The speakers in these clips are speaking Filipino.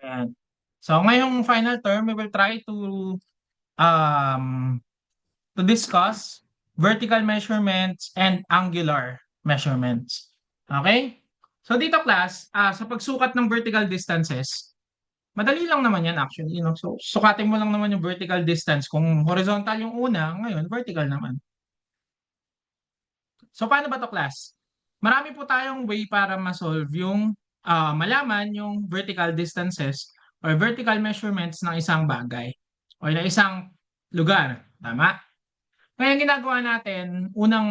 Ayan. So, ngayong final term, we will try um, to discuss vertical measurements and angular measurements. Okay? So, dito class, sa pagsukat ng vertical distances, madali lang naman yan actually. So, sukatin mo lang naman yung vertical distance. Kung horizontal yung una, ngayon vertical naman. So, paano ba to class? Marami po tayong way para ma-solve yung malaman yung vertical distances or vertical measurements ng isang bagay or ng isang lugar. Tama? Ngayon ginagawa natin, unang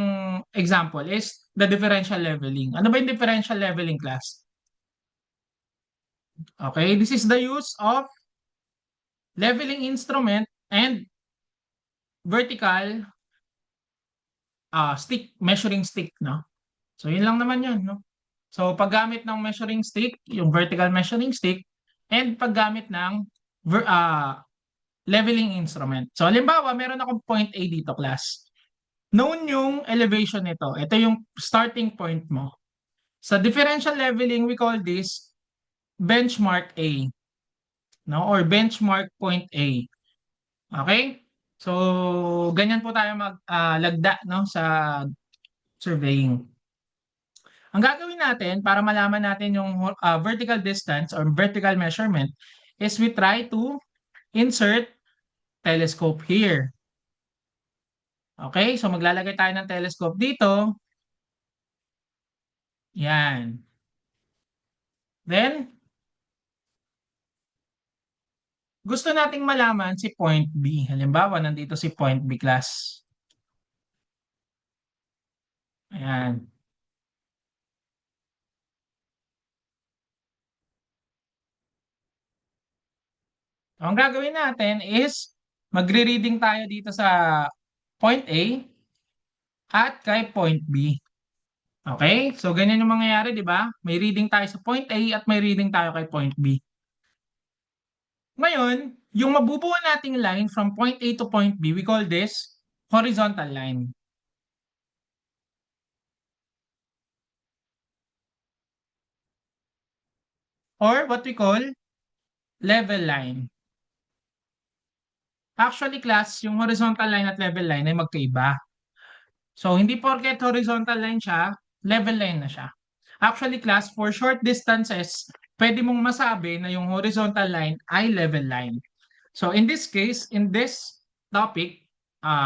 example is the differential leveling. Ano ba yung differential leveling class? Okay, this is the use of leveling instrument and vertical measuring stick, no? So, yun lang naman yun, no? So, paggamit ng measuring stick, yung vertical measuring stick, and paggamit ng ver- ah, leveling instrument. So, halimbawa, meron akong point A dito, class. Known yung elevation nito. Ito yung starting point mo. Sa differential leveling, we call this benchmark A, no? Or benchmark point A. Okay? So, ganyan po tayo maglagda no, sa surveying. Ang gagawin natin para malaman natin yung vertical distance or vertical measurement is we try to insert telescope here. Okay? So maglalagay tayo ng telescope dito. Yan. Then, gusto nating malaman si point B. Halimbawa, nandito si point B class. Ayan. Ang gagawin natin is magre-reading tayo dito sa point A at kay point B. Okay? So, ganyan yung mangyayari, di ba? May reading tayo sa point A at may reading tayo kay point B. Ngayon, yung mabubuo nating line from point A to point B, we call this horizontal line. Or what we call level line. Actually, class, yung horizontal line at level line ay magkaiba. So, hindi porket horizontal line siya, level line na siya. Actually, class, for short distances, pwede mong masabi na yung horizontal line ay level line. So, in this case, in this topic,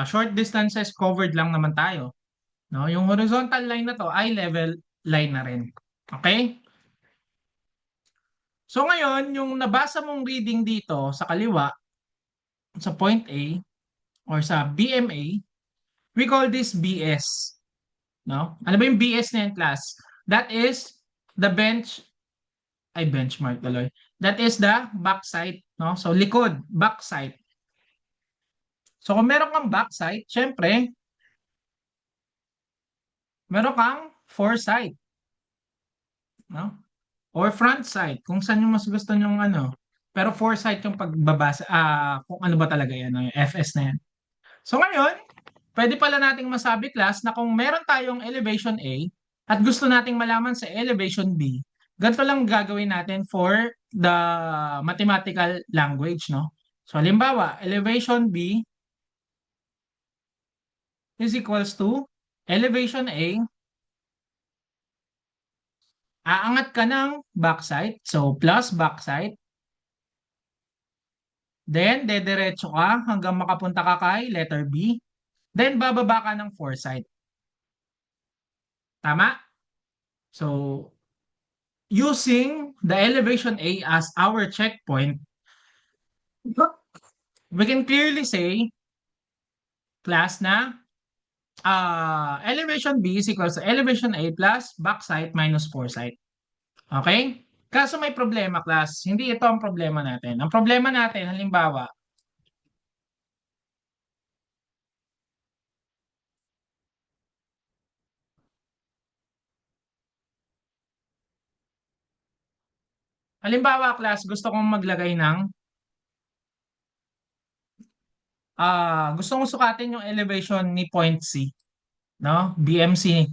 short distances covered lang naman tayo. No? Yung horizontal line na to ay level line na rin. Okay? So, ngayon, yung nabasa mong reading dito sa kaliwa, sa point A, or sa BMA, we call this BS. No? Ano ba yung BS na yan, class? That is the benchmark tuloy. That is the backside, no? So likod, backside. So kung meron kang backside, syempre, meron kang foresight, no? Or front side, kung saan yung mas gusto nyong ano. Pero foresight yung pagbabasa, kung ano ba talaga yan, no? Yung FS na yan. So ngayon, pwede pala nating masabi class na kung meron tayong elevation A at gusto nating malaman sa elevation B, ganito lang gagawin natin for the mathematical language, no? So halimbawa, elevation B is equals to elevation A, aangat ka ng backside, so plus backside, then dediretso ka hanggang makapunta ka kay letter B, then bababa ka ng foresight. Tama? So, using the elevation A as our checkpoint, we can clearly say, class, na elevation B is equals to elevation A plus backside minus foresight. Okay? Kaso may problema, class. Hindi ito ang problema natin. Ang problema natin, halimbawa, class, gusto kong maglagay ng, gusto kong sukatin yung elevation ni point C. No? BMC.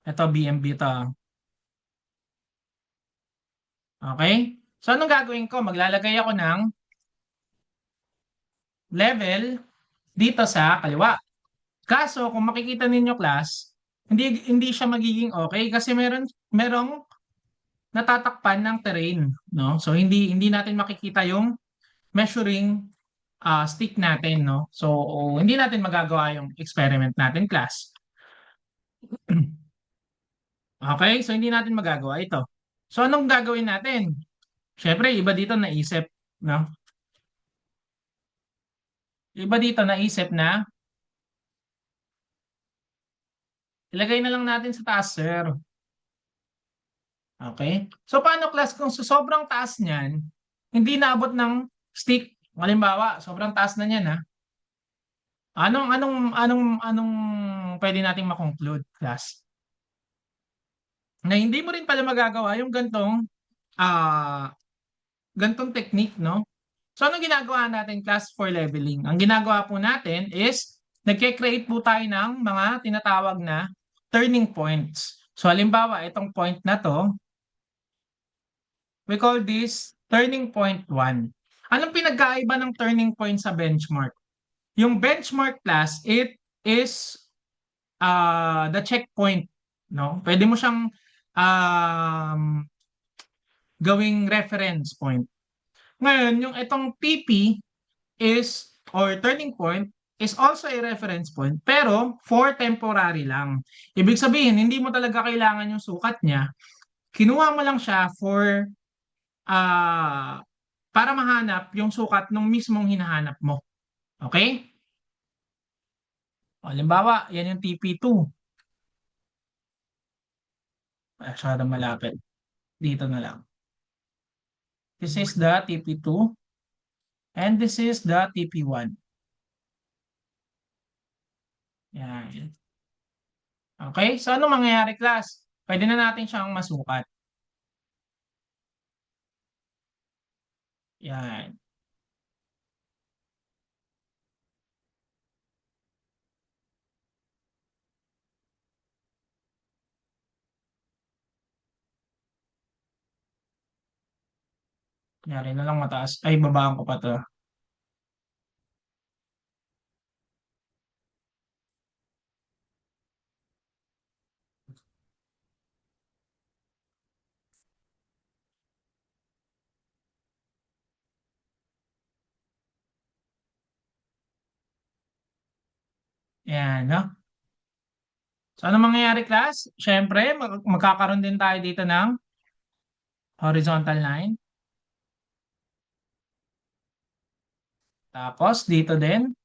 Ito, BMB ito. Okay? So, anong gagawin ko? Maglalagay ako ng level dito sa kaliwa. Kaso, kung makikita ninyo class, hindi siya magiging okay kasi merong natatakpan ng terrain, no? So hindi natin makikita yung measuring stick natin, no? So hindi natin magagawa yung experiment natin, class. Okay? So hindi natin magagawa ito. So anong gagawin natin? Syempre, iba dito naisip, no? Iba dito naisip na ilagay na lang natin sa taas, sir. Okay? So paano, class, kung sa sobrang taas niyan, hindi naabot ng stick? Halimbawa, sobrang taas na niyan, ha? Anong pwede nating makonclude, class? Na hindi mo rin pala magagawa yung ah gantong technique, no? So anong ginagawa natin, class, for leveling? Ang ginagawa po natin is nagke-create po tayo ng mga tinatawag na turning points. So halimbawa, itong point na to, we call this turning point 1. Anong pinagkaiba ng turning point sa benchmark? Yung benchmark, class, it is the checkpoint, no? Pwede mo siyang um, gawing reference point. Ngayon, yung itong TP is, or turning point, is also a reference point, pero for temporary lang. Ibig sabihin, hindi mo talaga kailangan yung sukat niya. Kinuha mo lang siya for uh, para mahanap yung sukat ng mismong hinahanap mo. Okay? O, halimbawa, yan yung TP2. Masyadong malapit. Dito na lang. This is the TP2 and this is the TP1. Yan. Okay? So, ano mangyayari, class? Pwede na natin siyang masukat. Yan. Kunyari na lang mataas. Ay, babaan ko pa to. Yan, no? So, ano mangyayari, class? Siyempre, magkakaroon din tayo dito ng horizontal line. Tapos, dito din.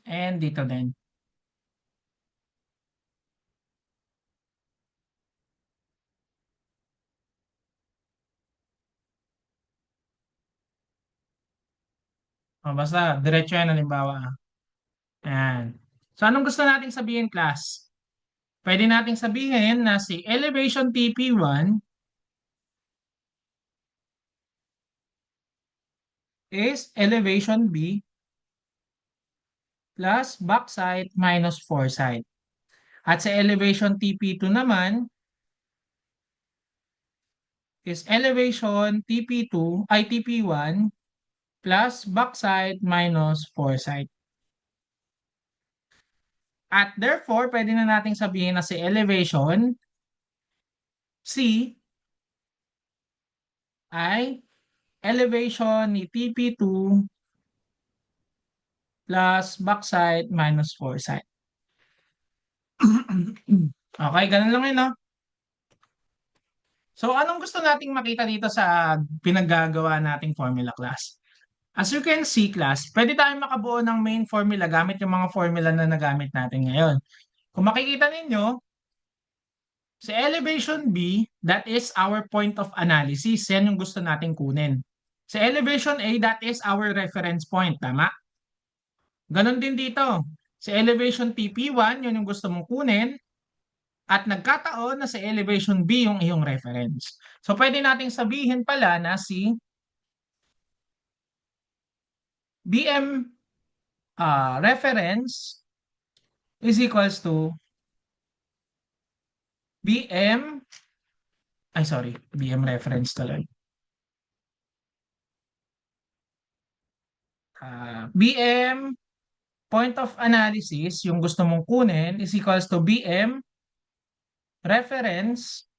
And dito din. O, basta, diretso yan, halimbawa. Ayan. So, anong gusto nating sabihin, class? Pwede nating sabihin na si elevation TP1 is elevation B plus backside minus foresight. At sa elevation TP2 naman is elevation TP2 ay TP1 plus backside minus foresight. At therefore, pwede na nating sabihin na si elevation C ay elevation ni TP2 plus backside minus foresight. Okay, ganun lang yun, no? So, anong gusto nating makita dito sa pinaggagawa nating formula, class? As you can see, class, pwede tayong makabuo ng main formula gamit yung mga formula na nagamit natin ngayon. Kung makikita ninyo, sa elevation B, that is our point of analysis. Yan yung gusto nating kunin. Sa elevation A, that is our reference point. Tama? Ganon din dito. Sa elevation TP1, yun yung gusto mong kunin. At nagkataon na sa elevation B yung iyong reference. So, pwede nating sabihin pala na si BM reference is equals to BM, ay sorry, BM reference tuloy. BM point of analysis, yung gusto mong kunin, is equals to BM reference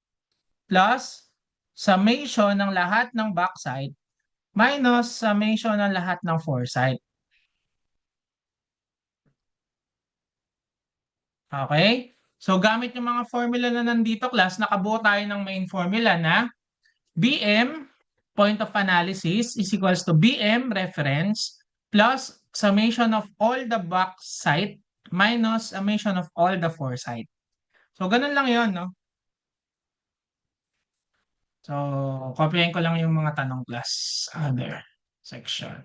plus summation ng lahat ng backside minus summation ng lahat ng foresight. Okay? So gamit yung mga formula na nandito class, nakabuo tayo ng main formula na BM, point of analysis, is equals to BM, reference, plus summation of all the backside minus summation of all the foresight. So ganun lang yon, no? So, copyahin ko lang yung mga tanong class. Other section.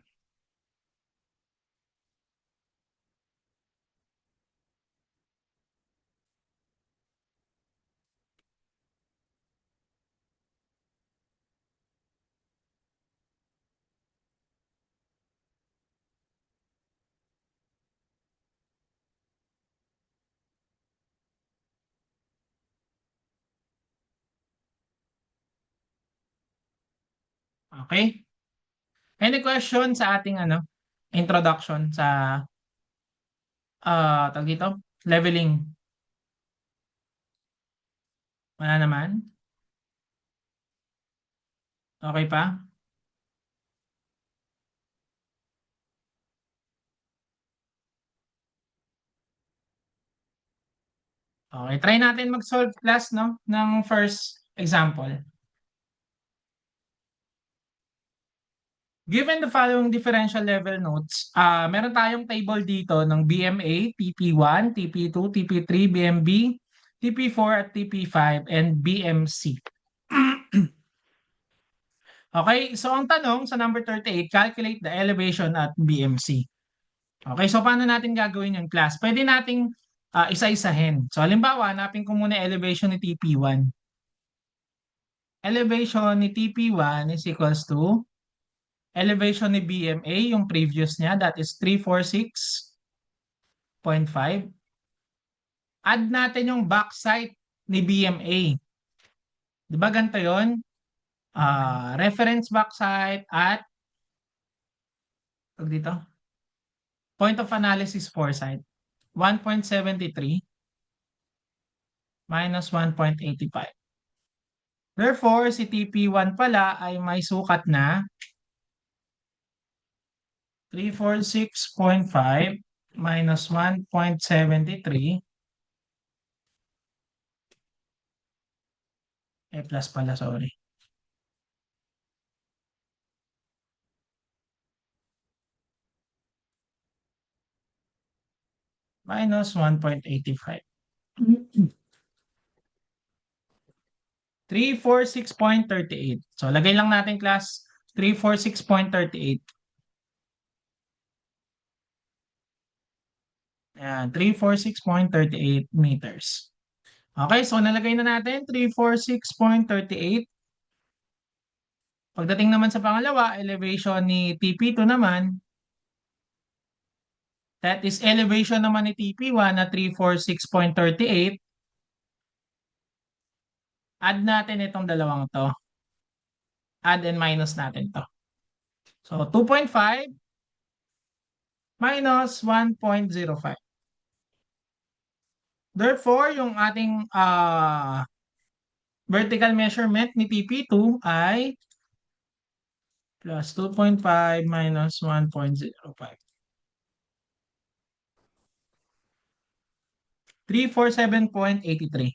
Okay? Any question sa ating introduction sa tag dito? Leveling. Wala naman? Okay pa? Okay, try natin mag-solve class, no, ng first example. Given the following differential level notes, meron tayong table dito ng BMA, TP1, TP2, TP3, BMB, TP4 at TP5, and BMC. Okay, so ang tanong sa number 38, calculate the elevation at BMC. Okay, so paano natin gagawin yung class? Pwede nating isa-isahin. So halimbawa, hanapin ko muna elevation ni TP1. Elevation ni TP1 is equals to elevation ni BMA, yung previous niya, that is 346.5. Add natin yung backside ni BMA. Di ba ganito yun? Reference backside at dito, point of analysis foresight. 1.73 minus 1.85. Therefore, si TP1 pala ay may sukat na 346.5 minus 1.73. Plus pala, sorry. Minus 1.85. 346.38. So, lagay lang natin class 346.38. Ayan, 346.38 meters. Okay, so nalagay na natin 346.38. Pagdating naman sa pangalawa, elevation ni TP2 naman, that is elevation naman ni TP1 na 346.38. Add natin itong dalawang to. Add and minus natin to. So, 2.5 minus 1.05. Therefore, yung ating vertical measurement ni TP2 ay plus 2.5 minus 1.05. 347.83.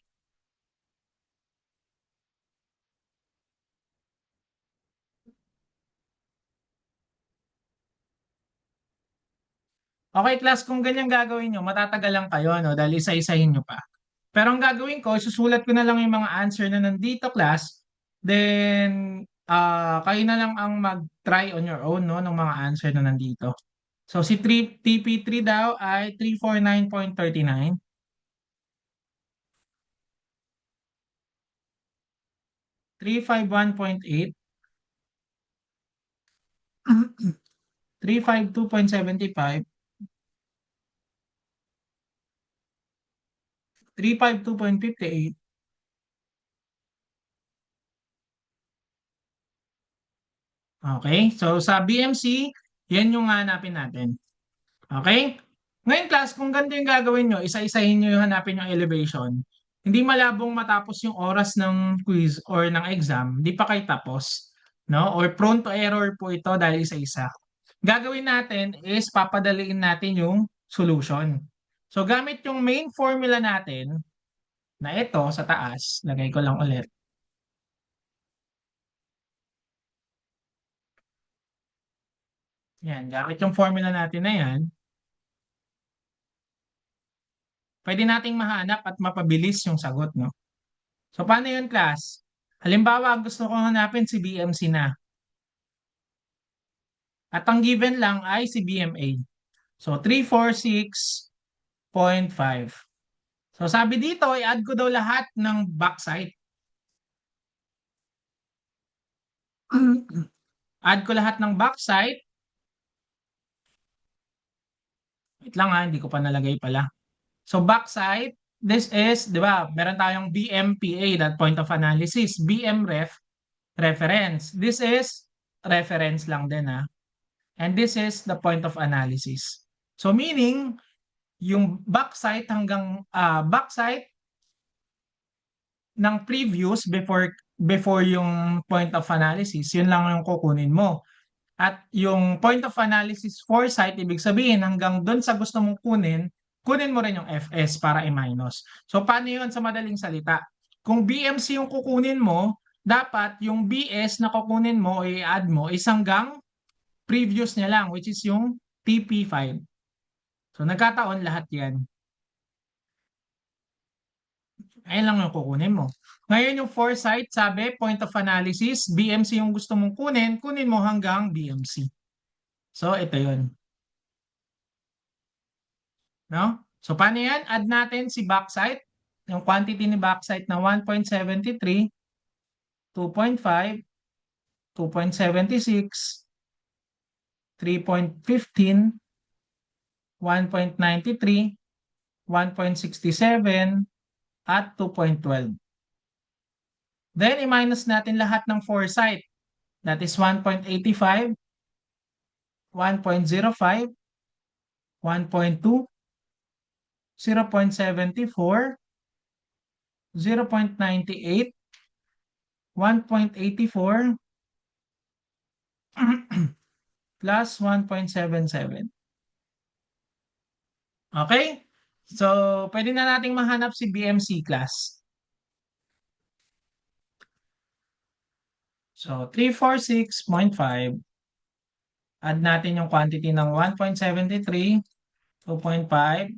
Okay, class, kung ganyan gagawin nyo, matatagal lang kayo, no? Dahil isa-isahin nyo pa. Pero ang gagawin ko, susulat ko na lang yung mga answer na nandito, class. Then, kayo na lang ang mag-try on your own, no? Ng mga answer na nandito. So, si TP3 daw ay 349.39. 351.8. 352.75. 352.58. Okay? So sa BMC, yan yung hanapin natin. Okay? Ngayon class, kung ganito yung gagawin nyo, isa-isahin nyo yung hanapin yung elevation, hindi malabong matapos yung oras ng quiz or ng exam, hindi pa kayo tapos. No? Or prone to error po ito dahil isa-isa. Gagawin natin is papadaliin natin yung solution. So gamit yung main formula natin na ito sa taas, lagay ko lang ulit. Yan, gamit yung formula natin na yan, pwede nating mahanap at mapabilis yung sagot, no? So, paano yun, class? Halimbawa, gusto kong hanapin si BMC na. At ang given lang ay si BMA. So, 346.5. So, sabi dito, i-add ko daw lahat ng backside. Add ko lahat ng backside. Wait lang ha, hindi ko pa nalagay pala. So, backside, this is, di ba, meron tayong BMPA, that point of analysis. BMREF, reference. This is reference lang din ha. And this is the point of analysis. So meaning, yung backside hanggang backside ng previous before yung point of analysis, yun lang yung kukunin mo. At yung point of analysis foresight, ibig sabihin hanggang doon sa gusto mong kunin mo rin yung FS para i-minus. So paano yun sa madaling salita? Kung BMC yung kukunin mo, dapat yung BS na kukunin mo o i-add mo is hanggang previous niya lang, which is yung TP5. So nagkataon lahat yan. Ayun lang yung kukunin mo. Ngayon yung foresight, sabi, point of analysis, BMC yung gusto mong kunin mo hanggang BMC. So ito yun. No? So paano yan? Add natin si backside. Yung quantity ni backside na 1.73, 2.5, 2.76, 3.15, 1.93, 1.67, at 2.12. Then, i-minus natin lahat ng foresight. That is 1.85, 1.05, 1.2, 0.74, 0.98, 1.84, plus 1.77. Okay? So, pwede na nating mahanap si BMC class. So, 346.5. Add natin yung quantity ng 1.73, 2.5,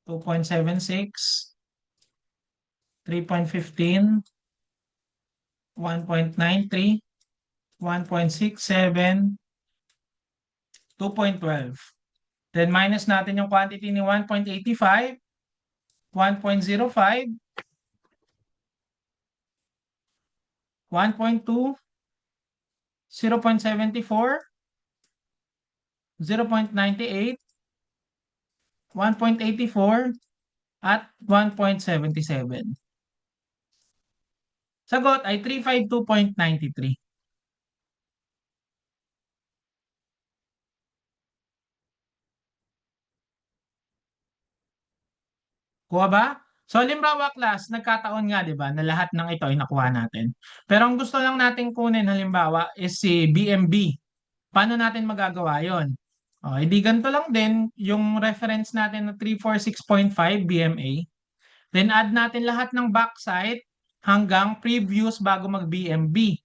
2.76, 3.15, 1.93, 1.67, 2.12. Then minus natin yung quantity ni 1.85, 1.05, 1.2, 0.74, 0.98, 1.84, at 1.77. Sagot ay 352.93. Kuha ba? So, halimbawa class, nagkataon nga 'di ba na lahat ng ito ay nakuha natin. Pero ang gusto lang natin kunin halimbawa is si BMB. Paano natin magagawa 'yon? Oh, edi ganito lang din yung reference natin na 346.5 BMA. Then add natin lahat ng backside hanggang previous bago mag BMB.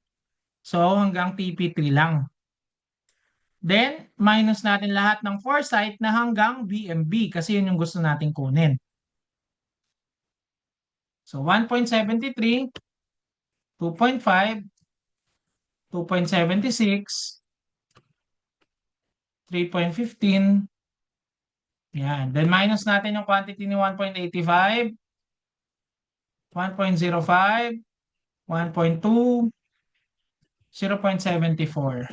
So hanggang TP3 lang. Then minus natin lahat ng foresight na hanggang BMB kasi yun yung gusto nating kunin. So 1.73, 2.5, 2.76, 3.15. Yan. Then minus natin yung quantity ni 1.85, 1.05, 1.2, 0.74.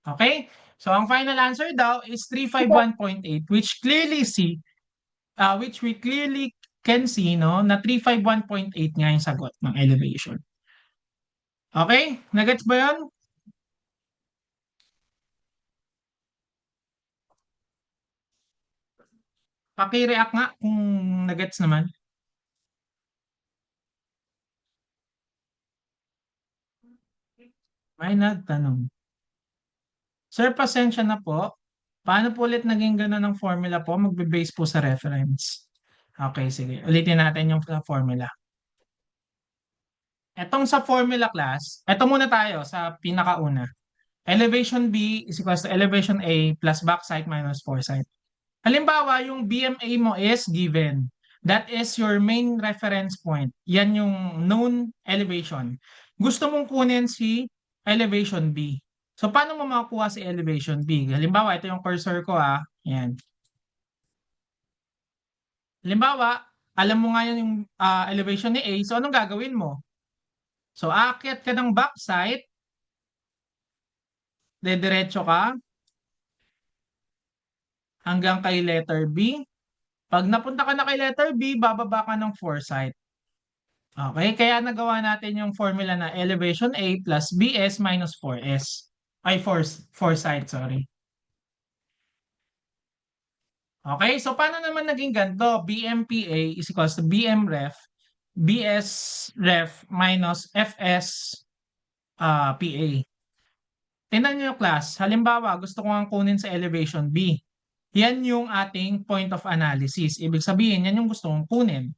Okay? So ang final answer daw is 351.8 which we clearly can see, no, na 351.8 nga yung sagot ng elevation. Okay? Nagets ba yun? Paki-react nga kung nagets naman. May nagtanong. Sir, pasensya na po. Paano po ulit naging gano'n ang formula po? Magbe-base po sa reference. Okay, sige. Ulitin natin yung formula. Etong sa formula class, eto muna tayo sa pinakauna. Elevation B is equals to elevation A plus backside minus foresight. Halimbawa, yung BMA mo is given. That is your main reference point. Yan yung known elevation. Gusto mong kunin si elevation B. So, paano mo makukuha si elevation B? Halimbawa, ito yung cursor ko Yan. Halimbawa, alam mo nga yan yung elevation ni A. So, anong gagawin mo? So, aakyat ka ng backside. Dediretso ka hanggang kay letter B. Pag napunta ka na kay letter B, bababa ka ng foresight. Okay, kaya nagawa natin yung formula na elevation A plus BS minus 4S. Ay, foresight, sorry. Okay, so paano naman naging ganito? BMPA is equals to BMREF, BSREF minus FS PA. Tingnan nyo yung class. Halimbawa, gusto ko nga kunin sa elevation B. Yan yung ating point of analysis. Ibig sabihin, yan yung gusto kong kunin.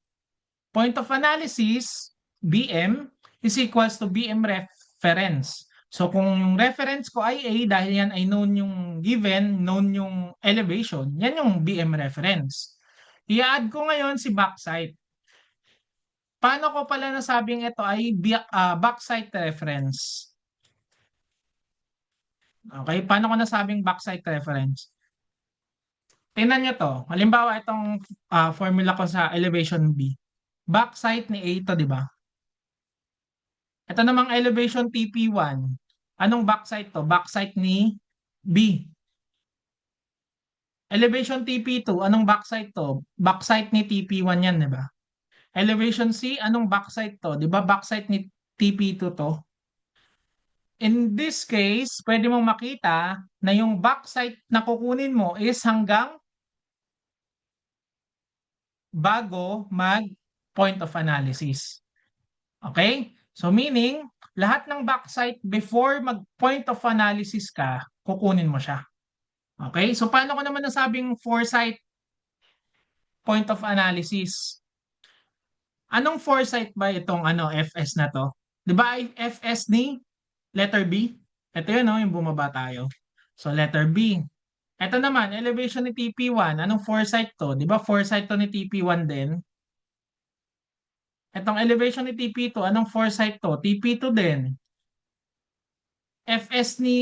Point of analysis, BM, is equals to BM reference. So kung yung reference ko ay A, dahil yan ay known yung given, known yung elevation, yan yung BM reference. I-add ko ngayon si backside. Paano ko pala nasabing ito ay backside reference? Okay, paano ko nasabing backside reference? Tingnan nyo to. Halimbawa, itong formula ko sa elevation B. Backside ni A ito, di ba? Ito namang elevation TP1. Anong backside to? Backside ni B. Elevation TP2. Anong backside to? Backside ni TP1 yan, di ba? Elevation C. Anong backside to? Di ba backside ni TP2 to? In this case, pwede mong makita na yung backside na kukunin mo is hanggang bago mag point of analysis. Okay? So meaning, lahat ng backside before mag point of analysis ka, kukunin mo siya. Okay? So paano ko naman nasabing foresight point of analysis? Anong foresight ba itong FS na to? 'Di ba FS ni letter B? Ito 'yun, no, yung bumaba tayo. So letter B. Ito naman, elevation ni TP1. Anong foresight to? 'Di ba foresight to ni TP1 din? Itong elevation ni TP2, anong foresight to? TP2 din. FS ni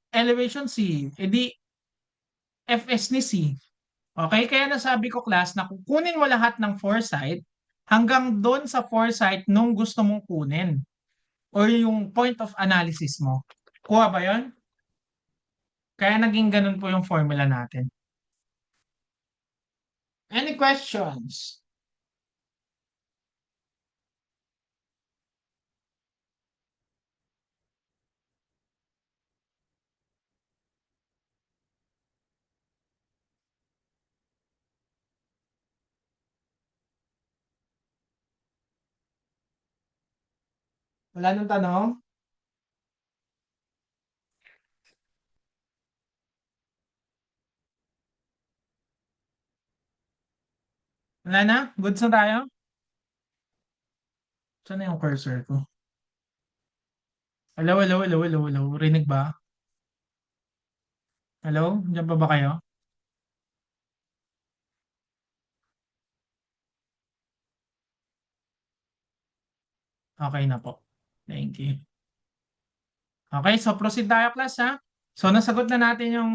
elevation C, edi FS ni C. Okay, kaya nasabi ko class na kukunin mo lahat ng foresight hanggang doon sa foresight nung gusto mong kunin or yung point of analysis mo. Kuha ba yon? Kaya naging ganun po yung formula natin. Any questions? Wala nang tanong? Wala na? Goods na tayo? Saan na yung cursor ko? Hello, hello, hello, hello, hello. Rinig ba? Hello? Diyan pa ba kayo? Okay na po. Thank you. Okay, so proceed tayo class ha. So nasagot na natin yung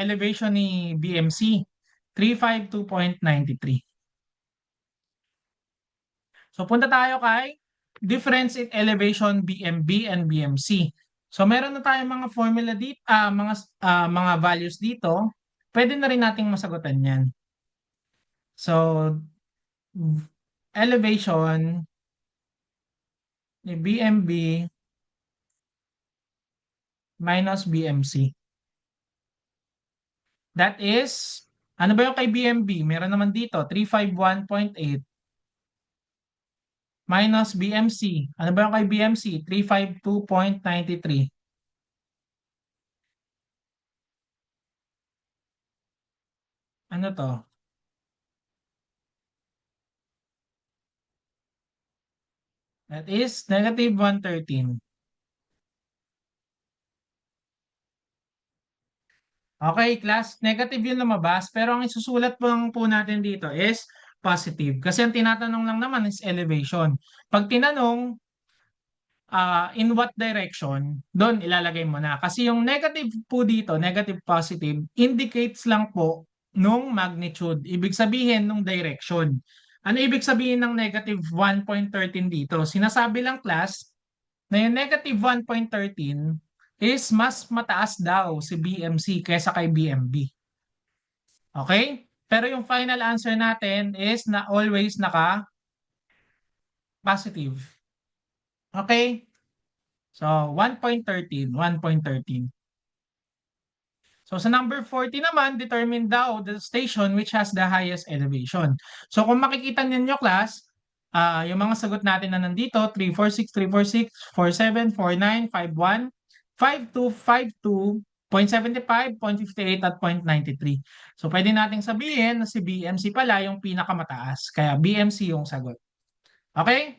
elevation ni BMC, 352.93. So punta tayo kay difference in elevation BMB and BMC. So meron na tayong mga formula dito, mga values dito. Pwede na rin nating masagutan 'yan. So elevation ni BMB minus BMC. That is, ano ba yung kay BMB? Meron naman dito, 351.8 minus BMC. Ano ba yung kay BMC? 352.93. Ano to? That is negative 113. Okay, class, negative yung lumabas, pero ang isusulat po natin dito is positive. Kasi ang tinatanong lang naman is elevation. Pag tinanong, in what direction, doon ilalagay mo na. Kasi yung negative po dito, negative positive, indicates lang po nung magnitude. Ibig sabihin nung direction. Ano ibig sabihin ng negative 1.13 dito? Sinasabi lang class na yung negative 1.13 is mas mataas daw si BMC kaysa kay BMB. Okay? Pero yung final answer natin is na always naka-positive. Okay? So, 1.13, 1.13. So, sa number 40 naman, determine daw the station which has the highest elevation. So, kung makikita ninyo, class, yung mga sagot natin na nandito, 346, 346, 47, 49, 51, 52, 52, 0.75, 0.58, at 0.93. So, pwede nating sabihin na si BMC pala yung pinakamataas. Kaya BMC yung sagot. Okay?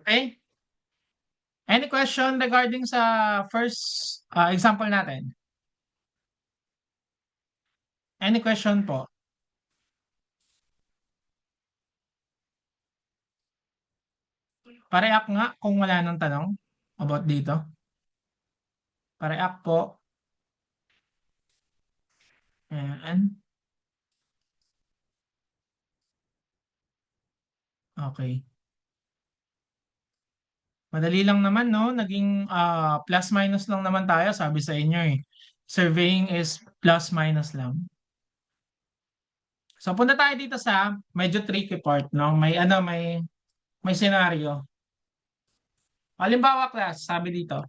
Okay? Any question regarding sa first example natin? Any question po? Pareak nga kung wala nang tanong about dito. Pareak po. Ayan. Okay. Madali lang naman, no? Naging plus minus lang naman tayo, sabi sa inyo eh. Surveying is plus minus lang. So punta tayo dito sa medyo tricky part, no? May senaryo. Halimbawa, class, sabi dito,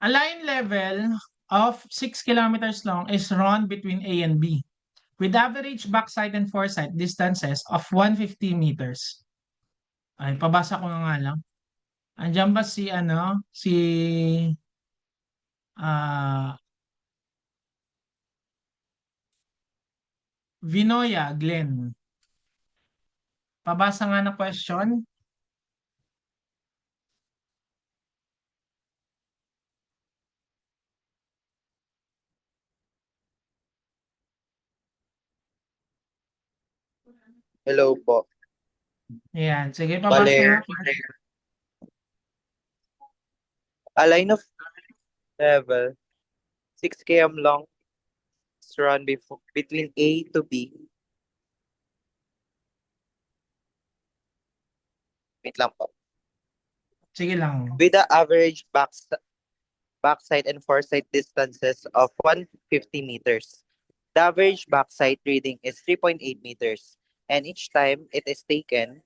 a line level of 6 kilometers long is run between A and B with average backside and foresight distances of 150 meters. Ay, pabasa ko na nga lang. Andiyan ba si ah Vinoya Glenn. Pabasa nga na question. Hello po. Ayan, sige, pabasa nga. Bale, a line of level 6 km long is run between A to B. Wait lang po. Sige lang. With the average backside and foresight distances of 150 meters. The average backside reading is 3.8 meters. And each time it is taken,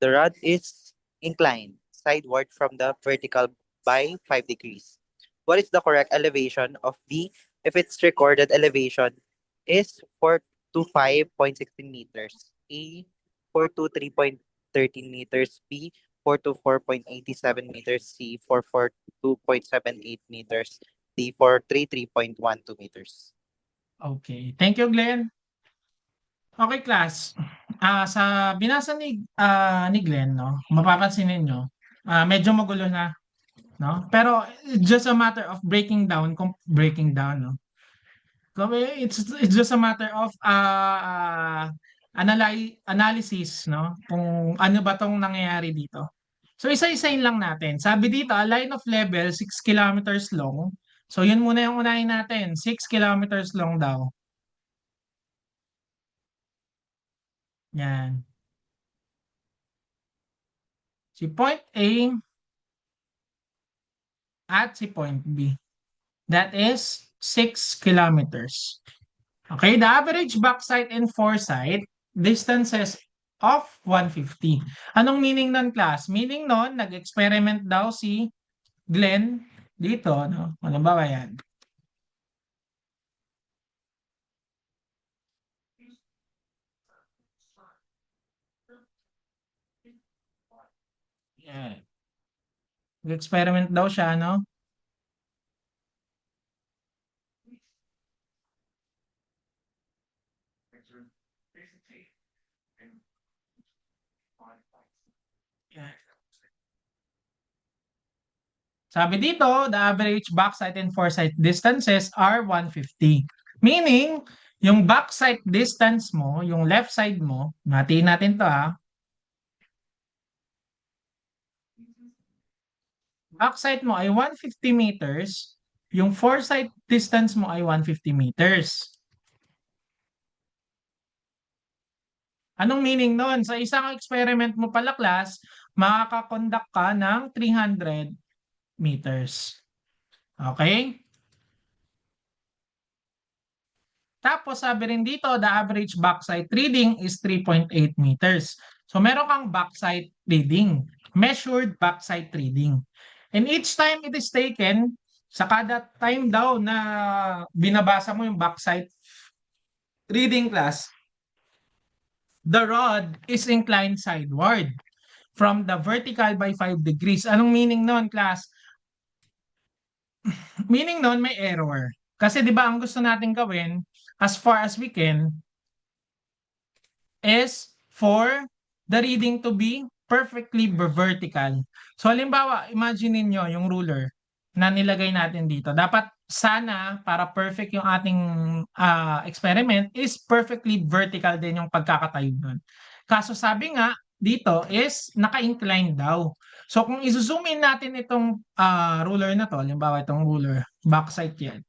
the rod is inclined sideward from the vertical by 5 degrees. What is the correct elevation of B if its recorded elevation is 425.16 meters? A, 423.13 meters. B, 424.87 meters. C, 442.78 meters. D, 433.12 meters. Okay. Thank you, Glenn. Okay, class. Sa binasa ni Glenn, no, mapapansin ninyo, medyo magulo na, no? Pero it's just a matter of breaking down, no? It's just a matter of analysis, no? Kung ano ba tong nangyayari dito. So isa-isahin lang natin. Sabi dito, a line of level 6 kilometers long. So yun muna yung unahin natin. 6 kilometers long daw. Yan. Si point A at si point B. That is 6 kilometers. Okay, the average backside and foresight distances of 150. Anong meaning nun, class? Meaning nun, nag-experiment daw si Glenn dito, no? Ano ba yan? Yan. Nag-experiment daw siya, no? Yan. Sabi dito, the average backside and foresight distances are 150. Meaning, yung backside distance mo, yung left side mo, matiin natin to ha, backside mo ay 150 meters, yung foresight distance mo ay 150 meters. Anong meaning nun? Sa isang experiment mo pala, class, makakakonduct ka ng 300 meters. Okay? Tapos sabi rin dito, the average backside reading is 3.8 meters. So meron kang backside reading, measured backside reading. And each time it is taken, sa kada time daw na binabasa mo yung backside reading, class, the rod is inclined sideward from the vertical by 5 degrees. Anong meaning nun, class? Meaning nun, may error. Kasi di ba ang gusto natin gawin, as far as we can, is for the reading to be perfectly vertical. So halimbawa, imagine niyo yung ruler na nilagay natin dito. Dapat sana para perfect yung ating experiment is perfectly vertical din yung pagkakatayo nun. Kaso sabi nga dito is naka-incline daw. So kung i-zoom in natin itong ruler na to, halimbawa itong ruler, backside yan.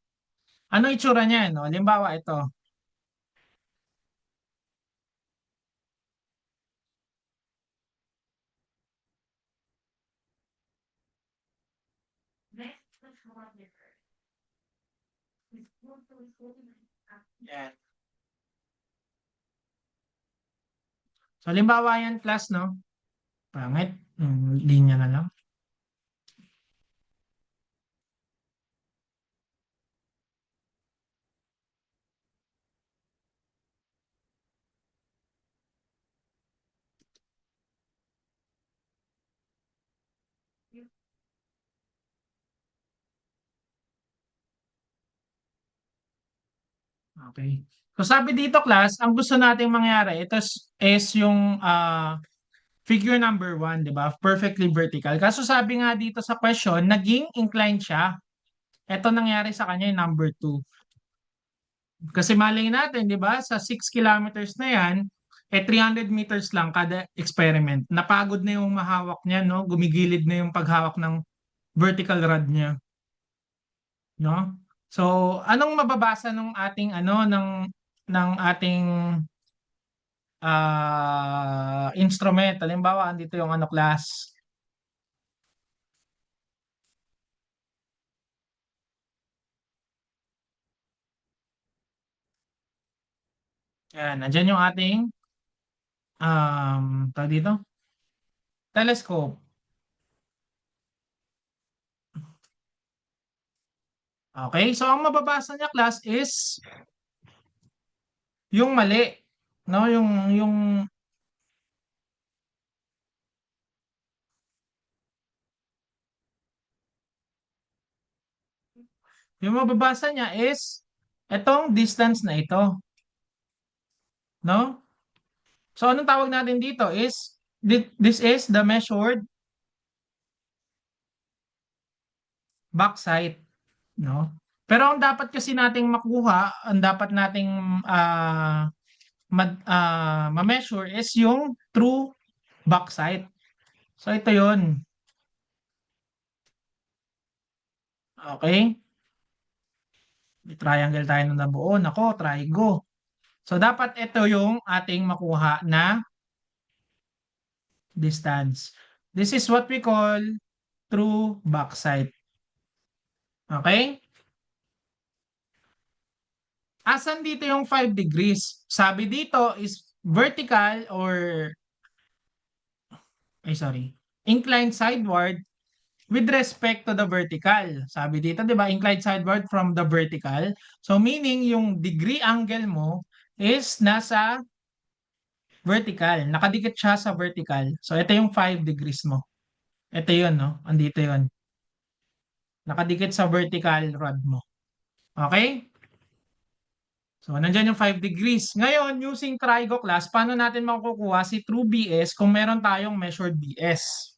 Ano itsura niya, no? Halimbawa ito. Yan. So, halimbawa yan, class, no? Pangit. Linya na lang. Okay. So, sabi dito, class, ang gusto nating mangyari, ito is yung figure number 1, di ba? Perfectly vertical. Kaso sabi nga dito sa question, naging inclined siya. Ito nangyari sa kanya yung number 2. Kasi malay natin, di ba? Sa 6 kilometers na yan, 300 meters lang kada experiment. Napagod na yung mahawak niya, no? Gumigilid na yung paghawak ng vertical rod niya, no? So, anong mababasa ng ating ng ating instrument? Halimbawa, andito yung class. Yan, nandiyan yung ating tawag dito, telescope. Okay, so ang mababasa niya, class, is yung mali, no? Yung mababasa niya is etong distance na ito, no? So anong tawag natin dito is this is the measured backside, no? Pero ang dapat kasi nating makuha, ang dapat nating ma-measure is yung true backside. So ito 'yon. Okay? May triangle tayo na nabuo. Nako, trigo. So dapat ito yung ating makuha na distance. This is what we call true backside. Okay? Asan dito yung 5 degrees? Sabi dito is vertical or, inclined sideward with respect to the vertical. Sabi dito, di ba, inclined sideward from the vertical. So, meaning yung degree angle mo is nasa vertical. Nakadikit siya sa vertical. So, ito yung 5 degrees mo. Ito yun, no? Andito yun. Nakadikit sa vertical rod mo. Okay? So, nandyan yung 5 degrees. Ngayon, using trigo class, paano natin makukuha si true BS kung meron tayong measured BS?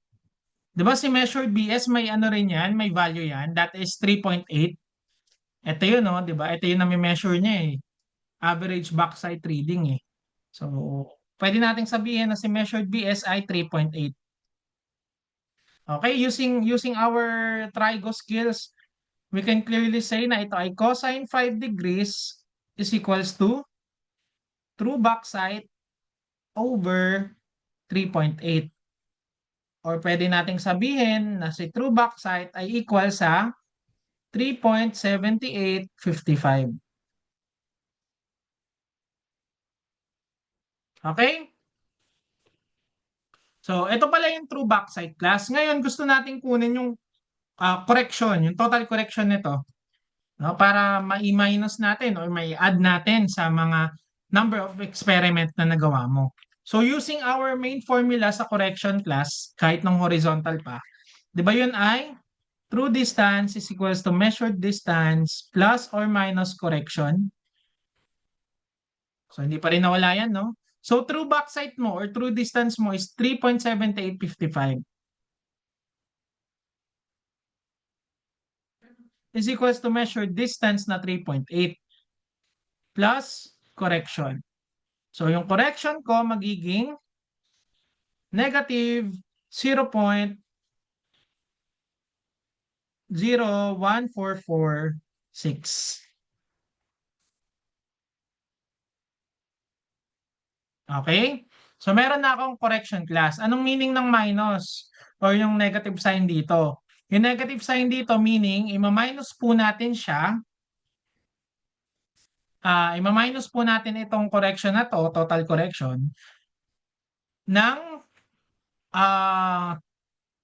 Di ba si measured BS may ano rin yan, may value yan. That is 3.8. Ito yun, no? Di ba? Ito yung nami-measure niya eh. Average backside reading eh. So, pwede nating sabihin na si measured BS ay 3.8. Okay, using our trigo skills, we can clearly say na ito ay cosine 5 degrees is equals to true backside over 3.8. Or pwede nating sabihin na si true backside ay equal sa 3.7855. Okay? So, ito pala yung true backside class. Ngayon, gusto nating kunin yung correction, yung total correction nito. No? Para ma-minus natin or mai-add natin sa mga number of experiment na nagawa mo. So, using our main formula sa correction class, kahit nung horizontal pa, di ba yun ay true distance is equals to measured distance plus or minus correction. So, hindi pa rin nawala yan, no? So, true backside mo or true distance mo is 3.7855 is equals to measured distance na 3.8 plus correction. So, yung correction ko magiging negative 0.01446. Okay? So, meron na akong correction class. Anong meaning ng minus or yung negative sign dito? Yung negative sign dito meaning, ima-minus po natin siya. Ima-minus po natin itong correction na to, total correction, ng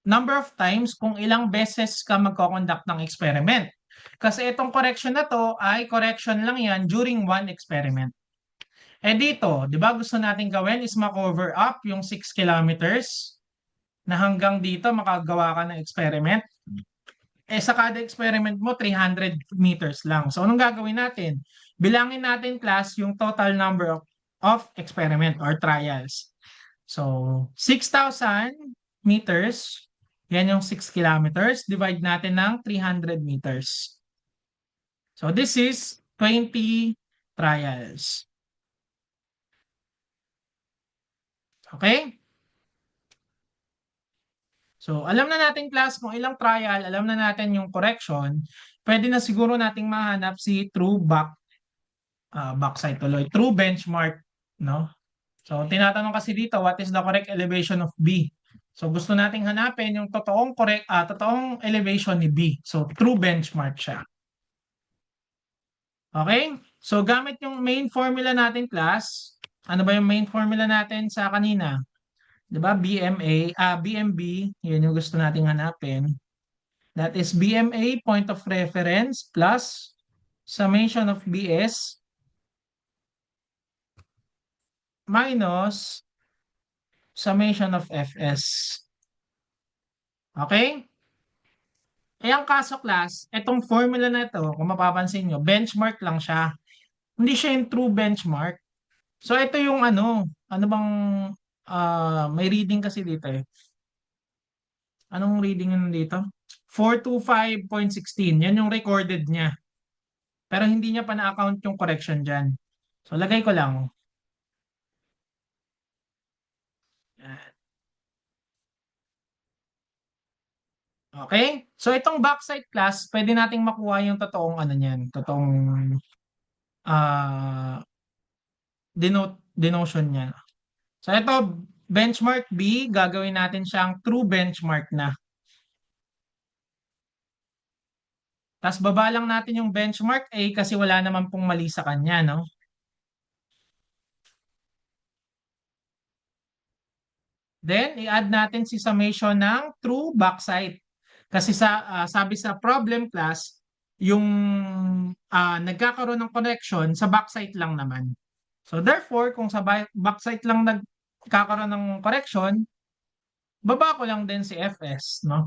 number of times kung ilang beses ka magko-conduct ng experiment. Kasi itong correction na to ay correction lang yan during one experiment. Eh dito, di ba gusto natin gawin is ma-cover up yung 6 kilometers na hanggang dito makagawa ka ng experiment. Eh sa kada experiment mo, 300 meters lang. So anong gagawin natin? Bilangin natin class yung total number of experiment or trials. So 6,000 meters, yan yung 6 kilometers, divide natin ng 300 meters. So this is 20 trials. Okay? So, alam na natin class kung ilang trial, alam na natin yung correction, pwede na siguro nating mahanap si true backside tuloy, true benchmark, no? So, tinatanong kasi dito, what is the correct elevation of B? So, gusto nating hanapin yung totoong elevation ni B. So, true benchmark siya. Okay? So, gamit yung main formula natin class, ano ba yung main formula natin sa kanina? 'Di ba? BMB, 'yun yung gusto nating hanapin. That is BMA, point of reference, plus summation of BS minus summation of FS. Okay? Eh ang kaso class, itong formula na ito, kung mapapansin nyo, benchmark lang siya. Hindi siya yung true benchmark. So ito yung ano bang may reading kasi dito eh. Anong reading yun dito? 425.16. Yan yung recorded niya. Pero hindi niya pa na-account yung correction dyan. So, lagay ko lang. Yan. Okay? So, itong backside class, pwede nating makuha yung totoong ano niyan. Totoong uh, denotion niya. So, ito, benchmark B, gagawin natin siyang true benchmark na. Tapos baba lang natin yung benchmark A kasi wala naman pong mali sa kanya, no? Then, i-add natin si summation ng true backside. Kasi sabi sa problem class, yung nagkakaroon ng connection sa backside lang naman. So therefore, kung sa backside lang nagkakaroon ng correction, baba ko lang din si Fs, no?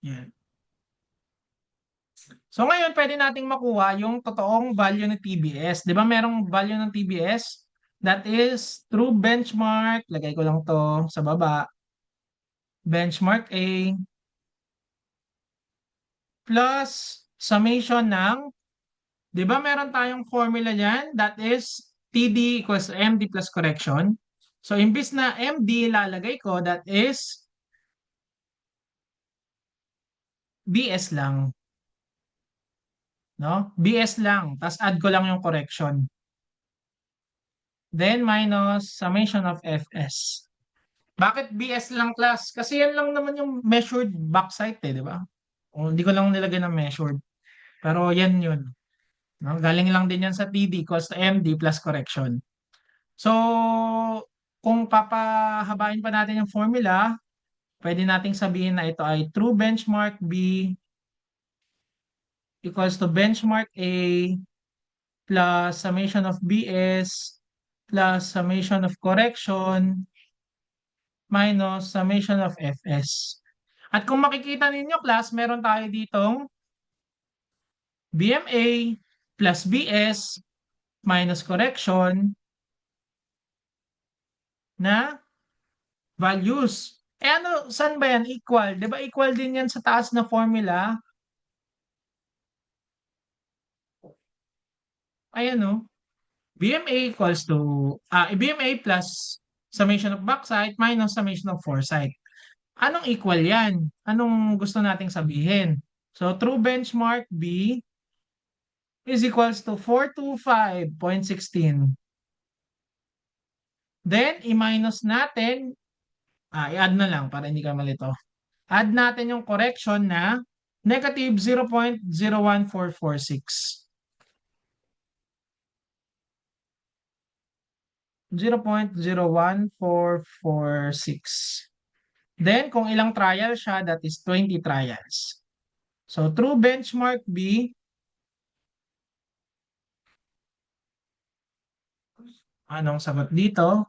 Yan. So ngayon, pwede nating makuha yung totoong value ng TBS. Di ba merong value ng TBS? That is true benchmark. Lagay ko lang to sa baba. Benchmark A plus summation ng, di ba meron tayong formula dyan? That is TD equals to MD plus correction. So imbis na MD lalagay ko, that is BS lang. No? BS lang. Tapos add ko lang yung correction. Then minus summation of Fs. Bakit BS lang class? Kasi yan lang naman yung measured backside di ba? O, hindi ko lang nilagay ng measured. Pero yan yun. No? Galing lang din yan sa TD equals to MD plus correction. So, kung papahabain pa natin yung formula, pwede nating sabihin na ito ay true benchmark B equals to benchmark A plus summation of BS plus summation of correction minus summation of Fs. At kung makikita ninyo class, meron tayo ditong BMA plus BS minus correction na values. Eh ano, saan ba yan? Equal. Di ba equal din yan sa taas na formula? Ayan o. BMA equals to, BMA plus summation of backside minus summation of foresight. Anong equal yan? Anong gusto nating sabihin? So, true benchmark B is equals to 425.16. Then, i-minus natin, i-add na lang para hindi ka malito. Add natin yung correction na negative 0.01446. 0.01446. Then, kung ilang trial siya, that is 20 trials. So, true benchmark B, anong sagot dito?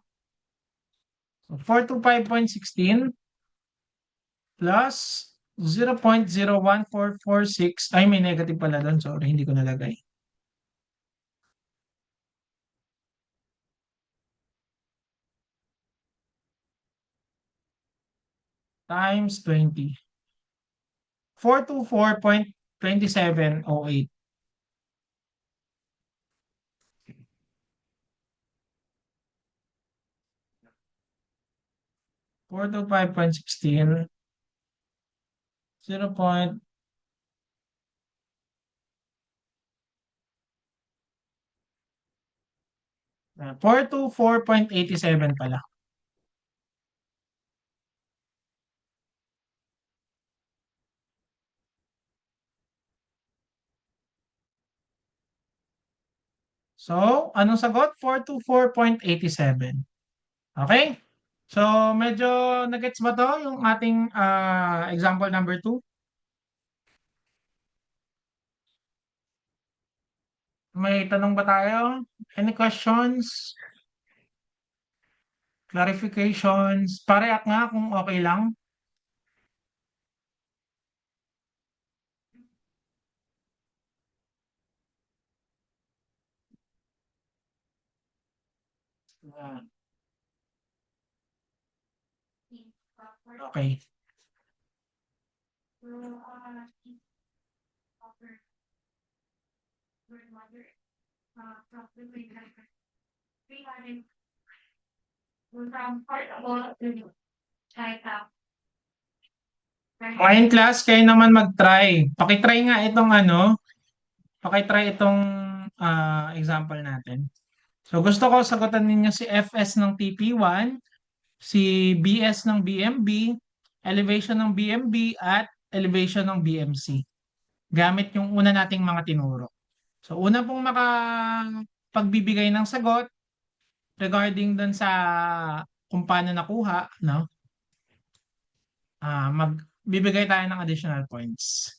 So, 425.16 plus 0.01446. Ay, may negative pala doon. Sorry, hindi ko nalagay. Times 20. 424.2708. 425.16. 0. 424.87 pala. So, anong sagot? 424.87. Okay? So, medyo nagets ba to yung ating example number 2? May tanong ba tayo? Any questions? Clarifications? Pareak nga kung okay lang. Okay. Ngayon class, kayo naman mag-try. Pakitry nga itong pakitry itong example natin. So gusto ko sagutan ninyo si Fs ng TP1, si BS ng BMB, elevation ng BMB at elevation ng BMC gamit yung una nating mga tinuro. So una pong pagbibigay ng sagot regarding dun sa kung paano nakuha, no? Magbibigay tayo ng additional points.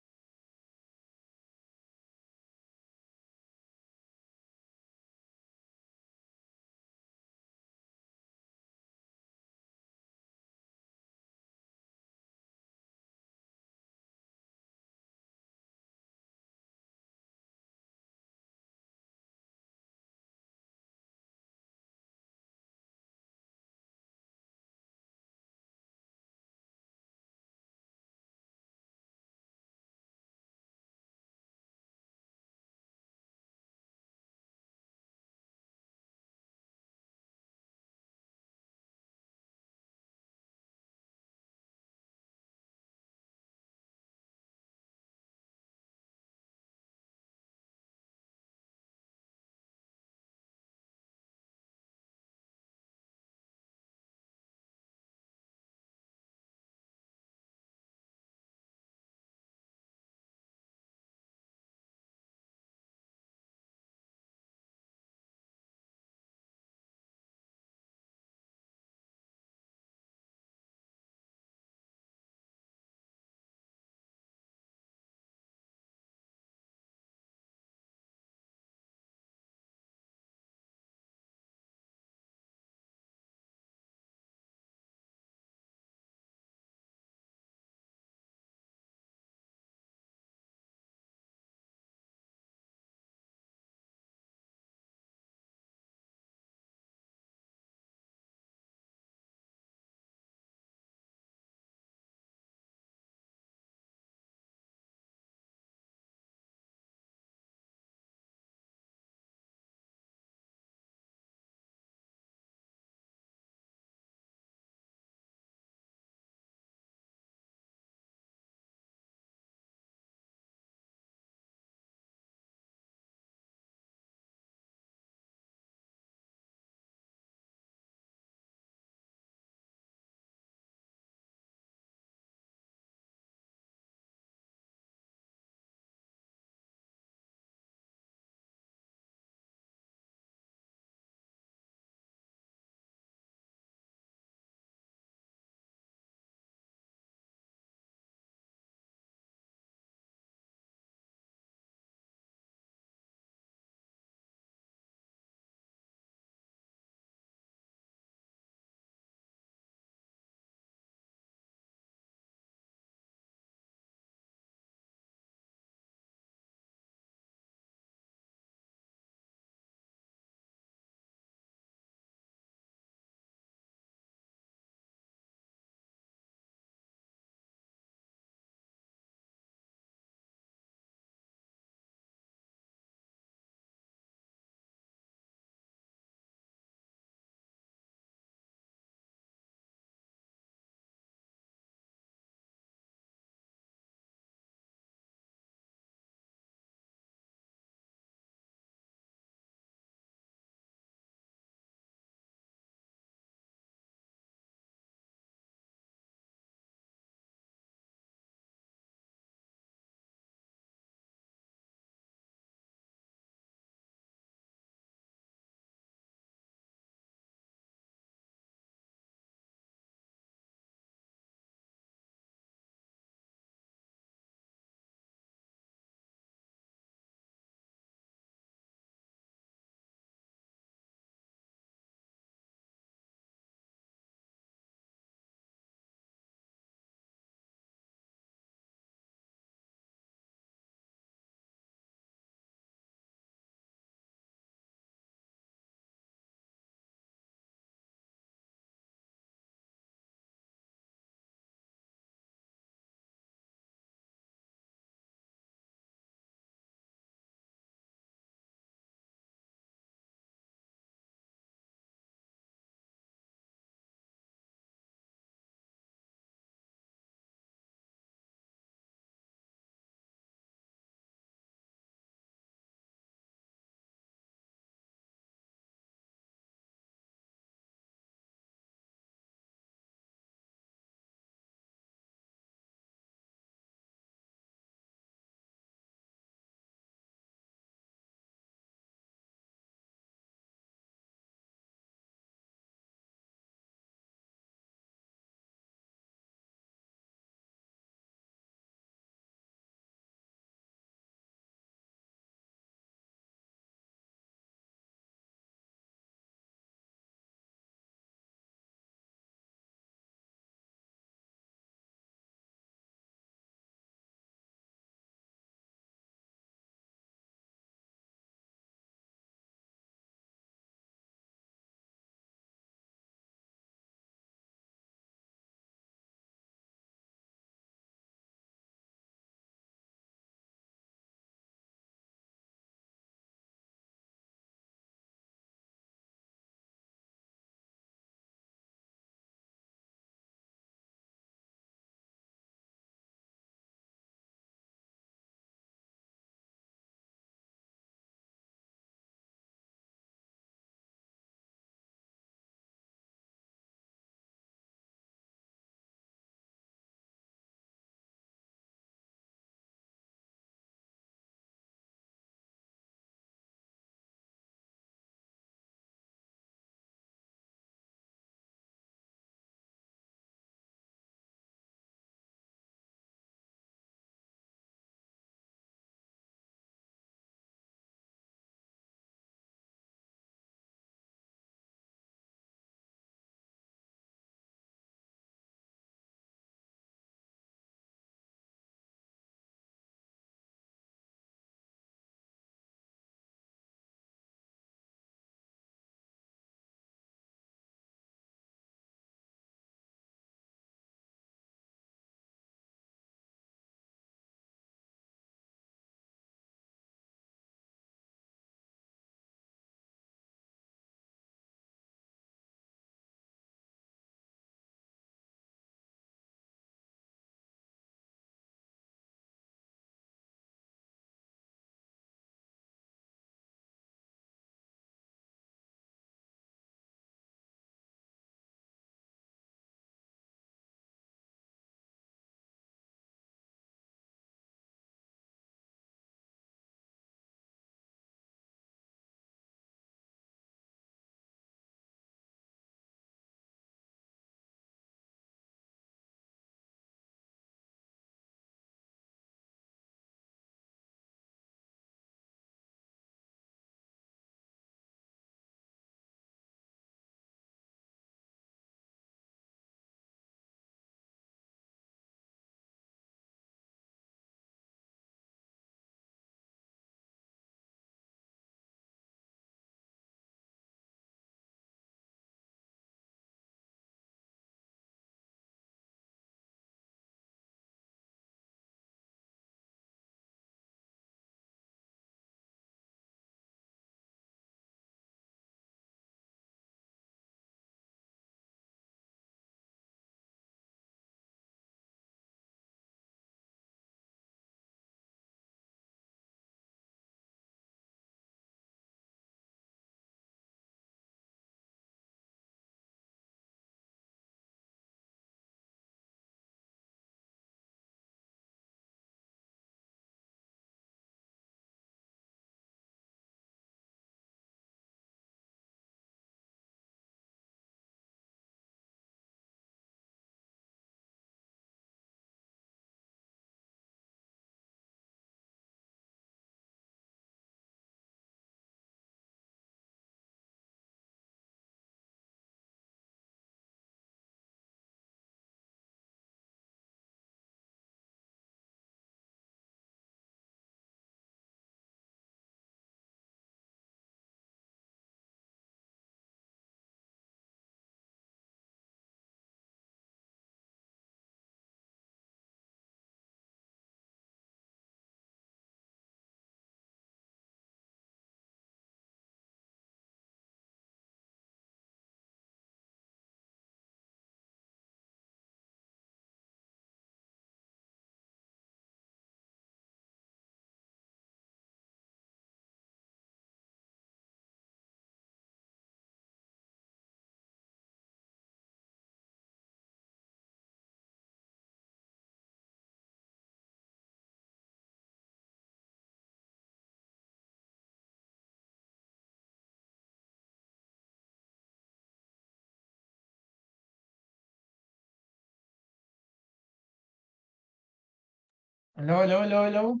Hello, hello, hello, hello.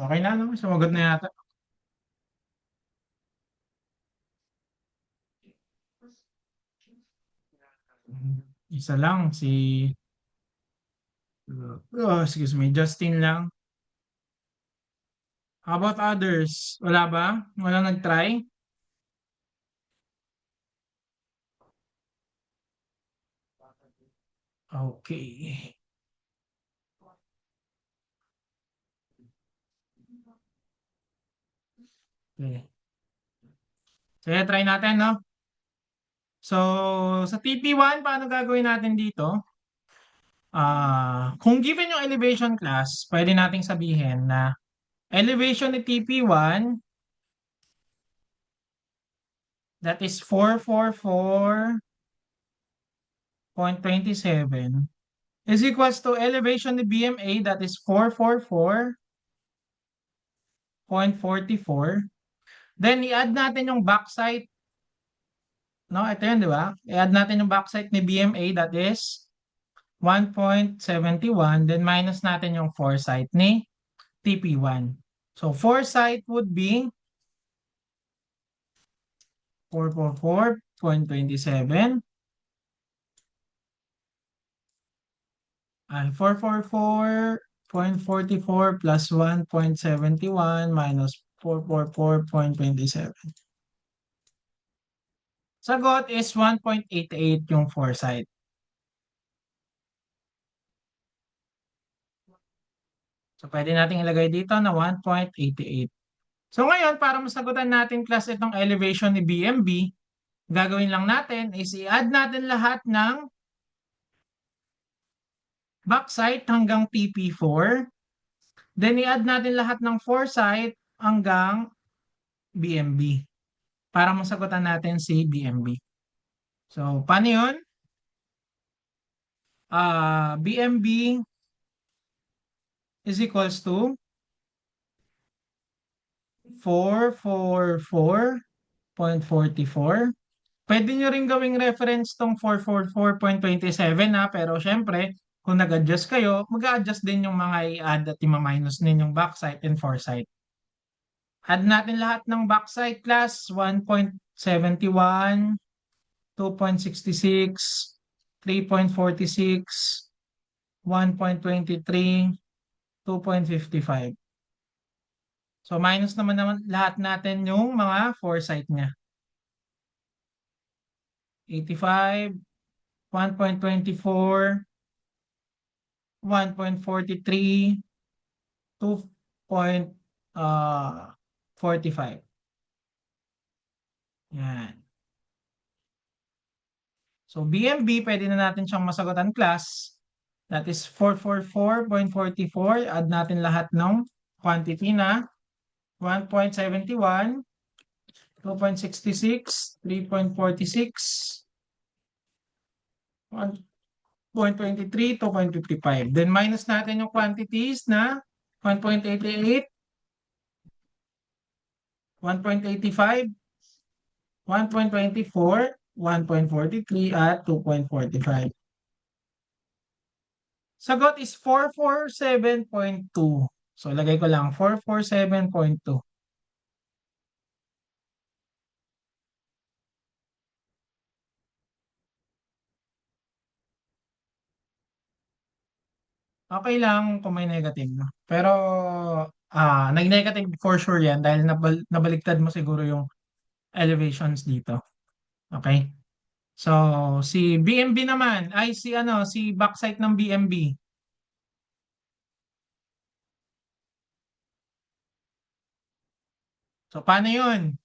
Okay na, no? Sumagot na yata. Isa lang, excuse me, Justin lang. How about others? Wala ba? Wala nag-try? Okay. Okay. Sige, try natin, no? So, sa TP1, paano gagawin natin dito? Kung given yung elevation class, pwede nating sabihin na elevation ni TP1, that is 444.27, is equals to elevation ni BMA, that is 444.44. Then, i-add natin yung backside, no? Ito yun, di ba? I-add natin yung backside ni BMA, that is 1.71. Then, minus natin yung foresight ni TP1. So, foresight would be 444.27 ay 444.44 plus 1.71 minus 444.27. Sagot is 1.88 yung foresight. So, pwede nating ilagay dito na 1.88. So, ngayon, para masagutan natin class itong elevation ni BMB, gagawin lang natin is i-add natin lahat ng backside hanggang TP4. Then, i-add natin lahat ng foresight hanggang BMB para masagutan natin si BMB. So, paano yun? BMB is equals to 444.44. Pwede nyo rin gawing reference tong 444.27 ha, pero syempre, kung nag-adjust kayo, mag-a-adjust din yung mga i-add at i-minus ninyong backside and foresight. Add natin lahat ng backside class, 1.71, 2.66, 3.46, 1.23, 2.55. So minus naman lahat natin yung mga foresight niya. 85, 1.24, 1.43, 2.45. Yan. So BMB, pwede na natin siyang masagutan class. That is 444.44. Add natin lahat ng quantity na 1.71, 2.66, 3.46, 1.23, 2.55. Then minus natin yung quantities na 1.88, 1.85, 1.24, 1.43 at 2.45. Sagot is 447.2. So lagay ko lang 447.2. Okay lang kung may negative, no? Pero nag-negative for sure yan dahil nabaliktad mo siguro yung elevations dito. Okay? So, si BMB naman, ay si backside ng BMB. So, paano yun?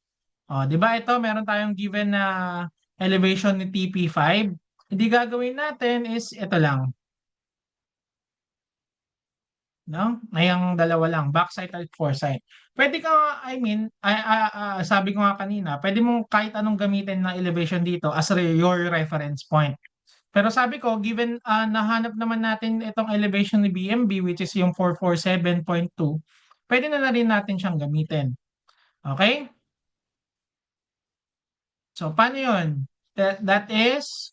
Di ba ito, meron tayong given na elevation ni TP5. Hindi gagawin natin is ito lang. No? Ngayong dalawa lang, backside at foresight. Pwede ka, sabi ko nga kanina, pwede mong kahit anong gamitin na elevation dito as your reference point. Pero sabi ko, given nahanap naman natin itong elevation ni BMB, which is yung 447.2, pwede na rin natin siyang gamitin. Okay? So, paano yun? That is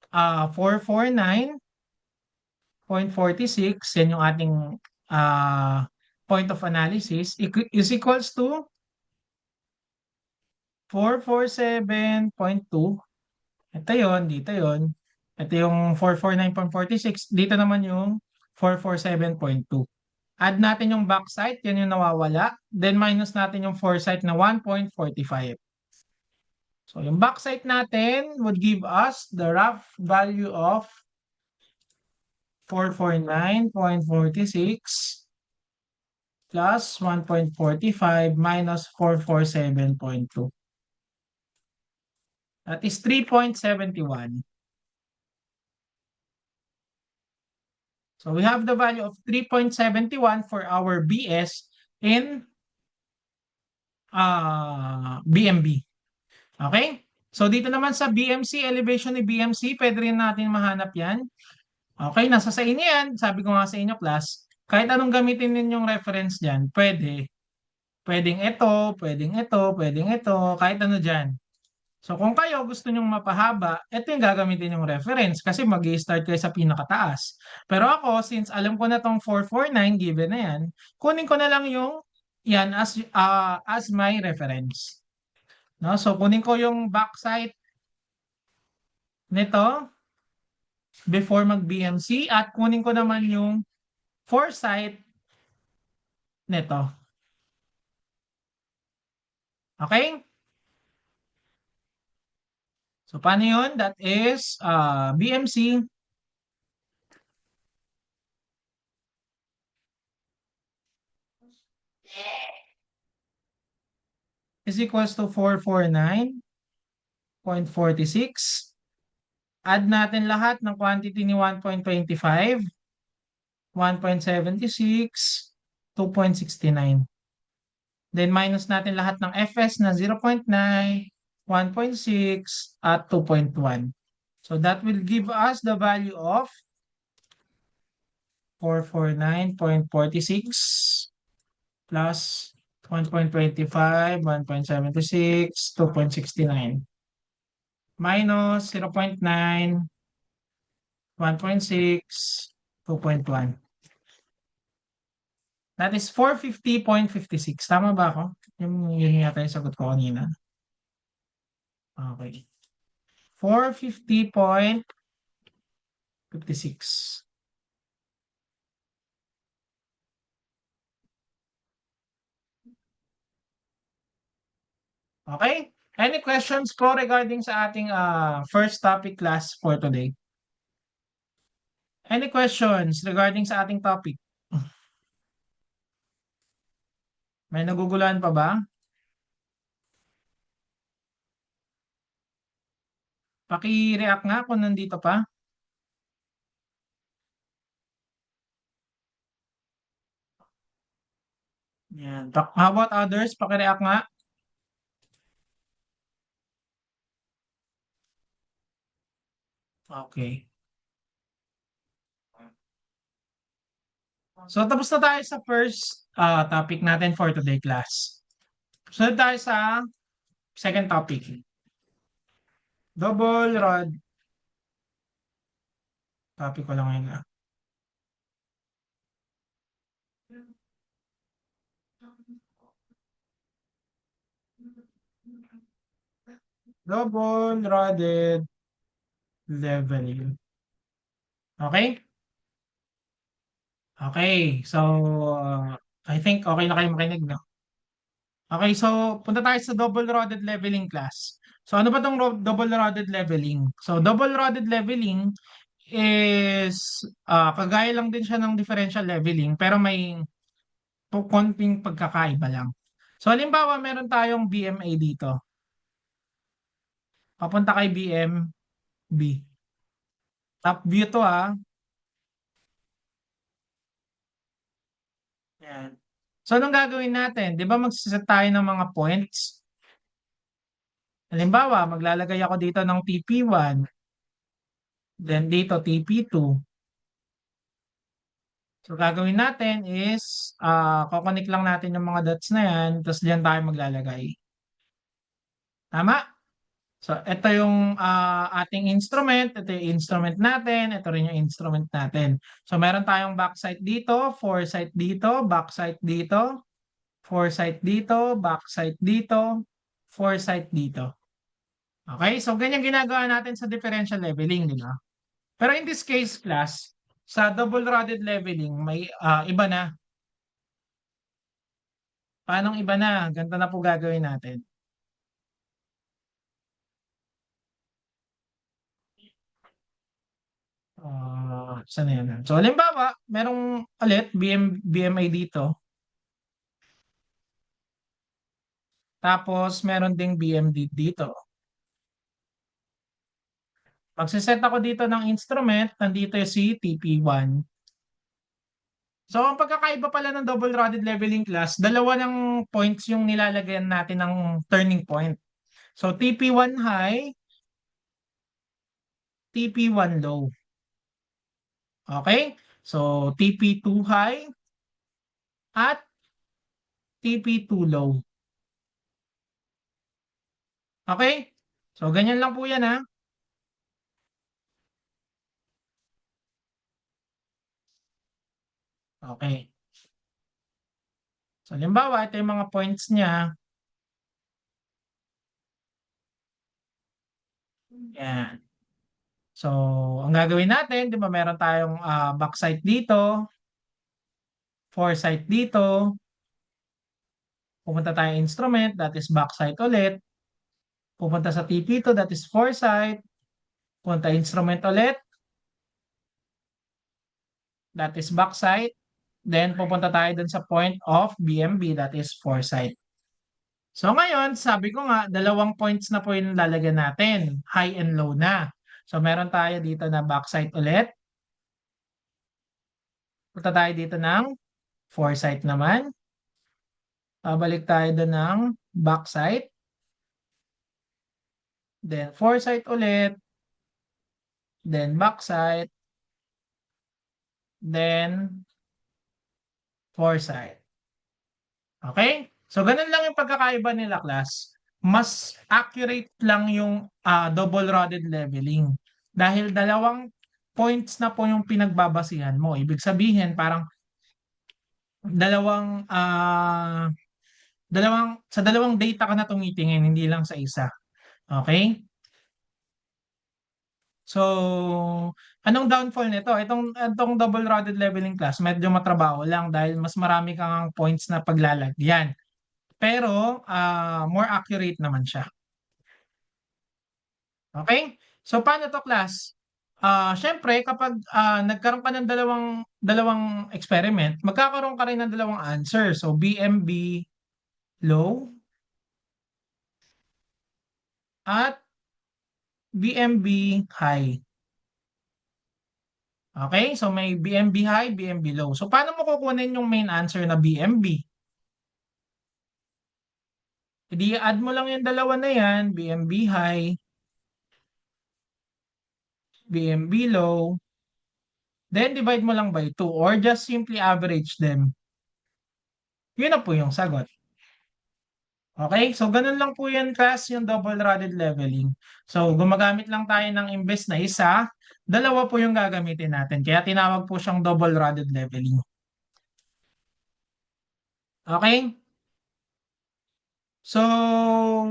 449.46. Yan yung ating uh, point of analysis is equals to 447.2. Ito yon, dito yon. Ito yung 449.46. Dito naman yung 447.2. Add natin yung backside, yan yung nawawala. Then minus natin yung foresight na 1.45. So yung backside natin would give us the rough value of 449.46 plus 1.45 minus 447.2. That is 3.71. So we have the value of 3.71 for our BS in BMB. Okay? So dito naman sa BMC, elevation ni BMC, pwede rin natin mahanap yan. Okay, nasa sa inyo yan. Sabi ko nga sa inyo, class, kahit anong gamitin ninyong reference dyan, pwede. Pwedeng ito, pwedeng ito, pwedeng ito, kahit ano dyan. So kung kayo gusto nyong mapahaba, ito yung gagamitin yung reference kasi mag-i-start kayo sa pinakataas. Pero ako, since alam ko na tong 449, given na yan, kunin ko na lang yung yan as my reference. No? So kunin ko yung backside nito before mag-BMC at kunin ko naman yung foresight nito. Okay? So paano yun? That is BMC is equals to 449.46. Add natin lahat ng quantity ni 1.25, 1.76, 2.69. Then minus natin lahat ng FS na 0.9, 1.6, at 2.1. So that will give us the value of 449.46 plus 1.25, 1.76, 2.69. Minus 0.9, 1.6, 2.1. That is 450.56. Tama ba ako? Yun yata yung sagot ko kanina. Okay. 450.56. Okay? Any questions po regarding sa ating first topic class for today? Any questions regarding sa ating topic? May naguguluhan pa ba? Paki-react nga kung nandito pa. Yan. How about others? Paki-react nga. Okay. So tapos na tayo sa first topic natin for today class. So tayo sa second topic. Double rod. Topic ko lang ngayon. Double rodded leveling. Okay? Okay. So, I think okay na kayo makinig, no? Okay, so punta tayo sa double rodded leveling class. So ano ba tong double rodded leveling? So double rodded leveling is kagaya lang din siya ng differential leveling pero may konting pagkakaiba lang. So halimbawa meron tayong BMA dito. Papunta kay BMB. Top view to Yan. So anong gagawin natin? 'Di ba magsiset tayo ng mga points? Halimbawa, maglalagay ako dito ng TP1, then dito TP2. So gagawin natin is kukonek lang natin yung mga dots na yan, tapos diyan tayo maglalagay. Tama? So, ito yung ating instrument. Ito yung instrument natin. Ito rin yung instrument natin. So, meron tayong backside dito, foresight dito, backside dito, foresight dito, backside dito, foresight dito. Okay? So, ganyan ginagawa natin sa differential leveling, di ba? Pero in this case, class, sa double-rotted leveling, may iba na. Paanong iba na? Ganito na po gagawin natin. Saan na yan? So, halimbawa, merong ulit BMI dito. Tapos, meron ding BMD dito. Magsiset ako dito ng instrument. Nandito si TP1. So, ang pagkakaiba pala ng double-rotted leveling class, dalawa ng points yung nilalagyan natin ng turning point. So, TP1 high, TP1 low. Okay? So, TP2 high at TP2 low. Okay? So, ganyan lang po yan ha. Okay. So, halimbawa, ito yung mga points niya. Yan. So, ang gagawin natin, di ba, meron tayong backside dito, foresight dito, pumunta tayo instrument, that is backside ulit, pupunta sa TP2, that is foresight, pupunta instrument ulit, that is backside, then pupunta tayo dun sa point of BMB, that is foresight. So ngayon, sabi ko nga, dalawang points na po yung lalagyan natin, high and low na. So meron tayo dito na backside ulit, punta tayo dito ng foresight naman, babalik tayo doon ng backside, then foresight ulit, then backside, then foresight. Okay? So, ganun lang yung pagkakaiba nila, class. Mas accurate lang yung double-rotted leveling. Dahil dalawang points na po yung pinagbabasihan mo. Ibig sabihin, parang dalawang, sa dalawang data ka na tumitingin, hindi lang sa isa. Okay? So, anong downfall nito? Itong double-rotted leveling class, medyo matrabaho lang dahil mas marami kang points na paglalagyan. Pero, more accurate naman siya. Okay? So, paano to class? Syempre, kapag nagkaroon ka ng dalawang experiment, magkakaroon ka rin ng dalawang answer. So, BMB low at BMB high. Okay? So, may BMB high, BMB low. So, paano mo kukunin yung main answer na BMB? Hindi, add mo lang yung dalawa na yan, BMB high, BMB low, then divide mo lang by 2 or just simply average them. Yun na po yung sagot. Okay? So, ganun lang po yan, class, yung double-rotted leveling. So, gumagamit lang tayo ng imbes na isa, dalawa po yung gagamitin natin. Kaya tinawag po siyang double-rotted leveling. Okay? So,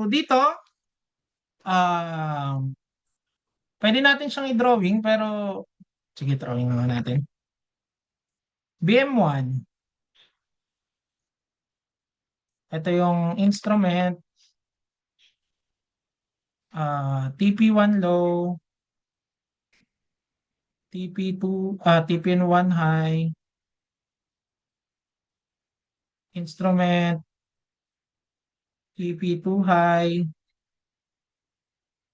dito, pwede natin siyang i-drawing, pero sige, drawing naman natin. BM1. Ito yung instrument, TP1 low, TP2, TPN1 high, instrument, TP2 high,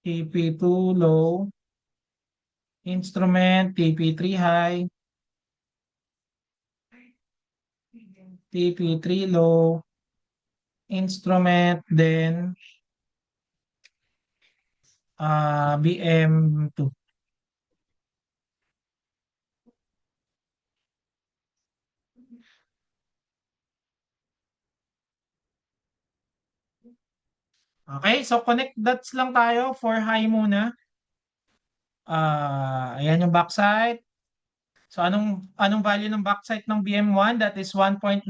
TP2 low, instrument, TP3 high, TP3 low, instrument, then BM2. Okay, so connect dots lang tayo for high muna. Ayan yung backside. So anong value ng backside ng BM1? That is 1.964.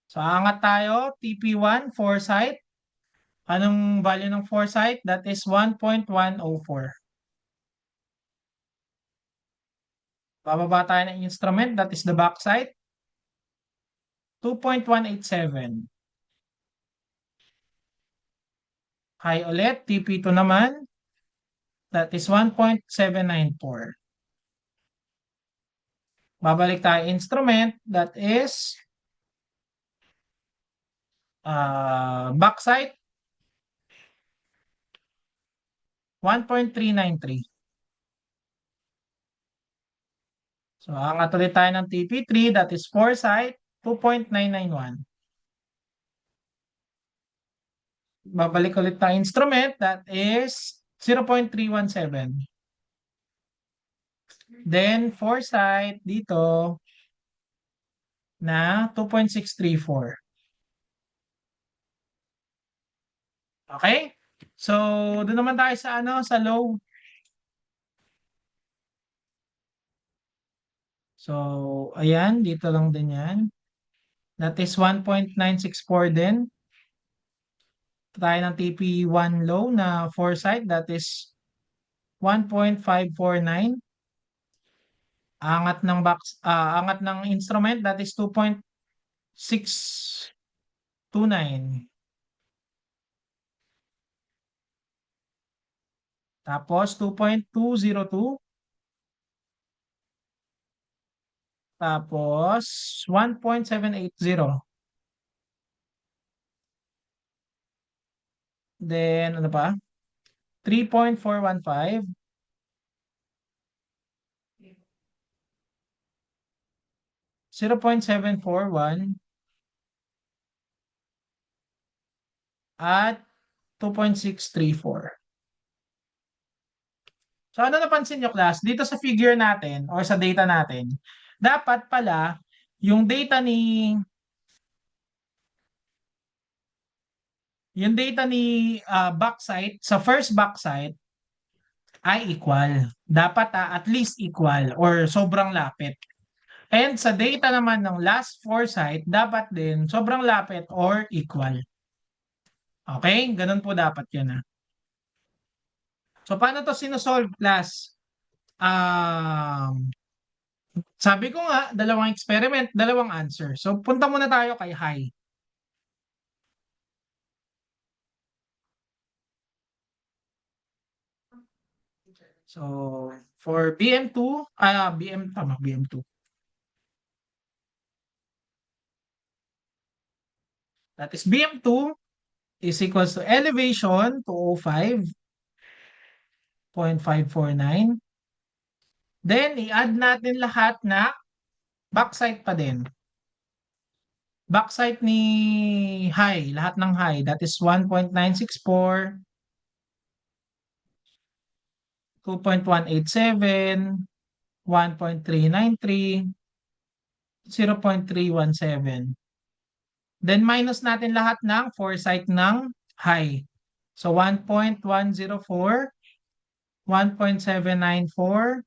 So aangat tayo, TP1, foresight. Anong value ng foresight? That is 1.104. Bababa tayo ng instrument, that is the backside. 2.187. High ulit, TP2 naman. That is 1.794. Babalik tayo instrument, that is backside 1.393. So angat ulit tayo ng TP3, that is foresight 2.991. Babalik ulit tayo instrument, that is 0.317. Then foresight dito na 2.634. Okay? So, doon naman tayo sa sa low. So, ayan, dito lang din yan. That is 1.964 din. Tayo ng TP1 low na foresight, that is 1.549. Angat ng instrument, that is 2.629. Tapos 2.202. Tapos 1.780. Then ano pa? 3.415. 0.741 at 2.634. So ano napansin nyo class? Dito sa figure natin or sa data natin, dapat pala yung data ni backside sa first backside ay equal. Dapat at least equal or sobrang lapit. And sa data naman ng last foresight, dapat din sobrang lapit or equal. Okay? Ganun po dapat yun. So paano to sinosolve class? Sabi ko nga, dalawang experiment, dalawang answer. So punta muna tayo kay high. So for BM2, BM2. That is BM2 is equals to elevation 205.549. Then i-add natin lahat na backside pa din. Backside ni high, lahat ng high, that is 1.964, 2.187, 1.393, 0.317. Then minus natin lahat ng foresight ng high. So 1.104, 1.794,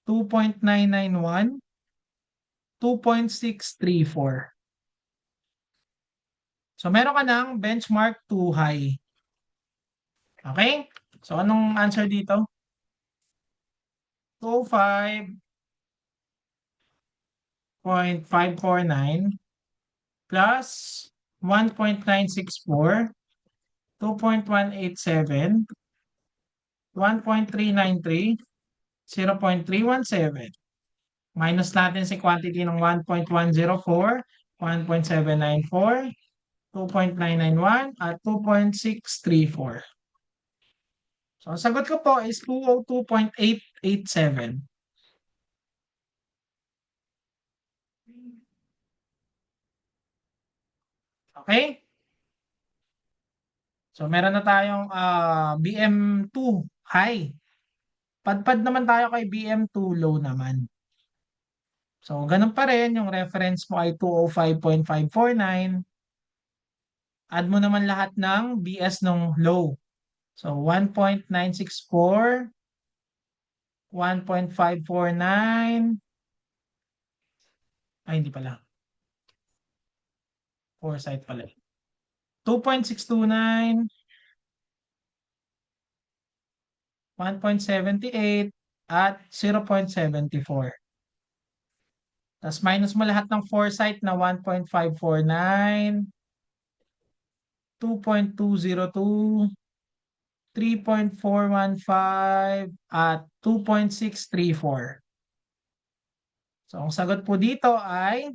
2.991, 2.634. So meron ka ng benchmark 2 high. Okay? So anong answer dito? 205.549 plus 1.964, 2.187, 1.393, 0.317. Minus natin si quantity ng 1.104, 1.794, 2.991, at 2.634. So, ang sagot ko po is 202.887. Okay? So, meron na tayong BM2 high. Padpad naman tayo kay BM2 low naman. So, ganun pa rin. Yung reference mo ay 205.549. Add mo naman lahat ng BS ng low. So, 1.964, 1.549, ay hindi pala. Foresight pala. 2.629, 1.78, at 0.74. Tapos minus mo lahat ng foresight na 1.549, 2.202, 3.415, at 2.634. So, ang sagot po dito ay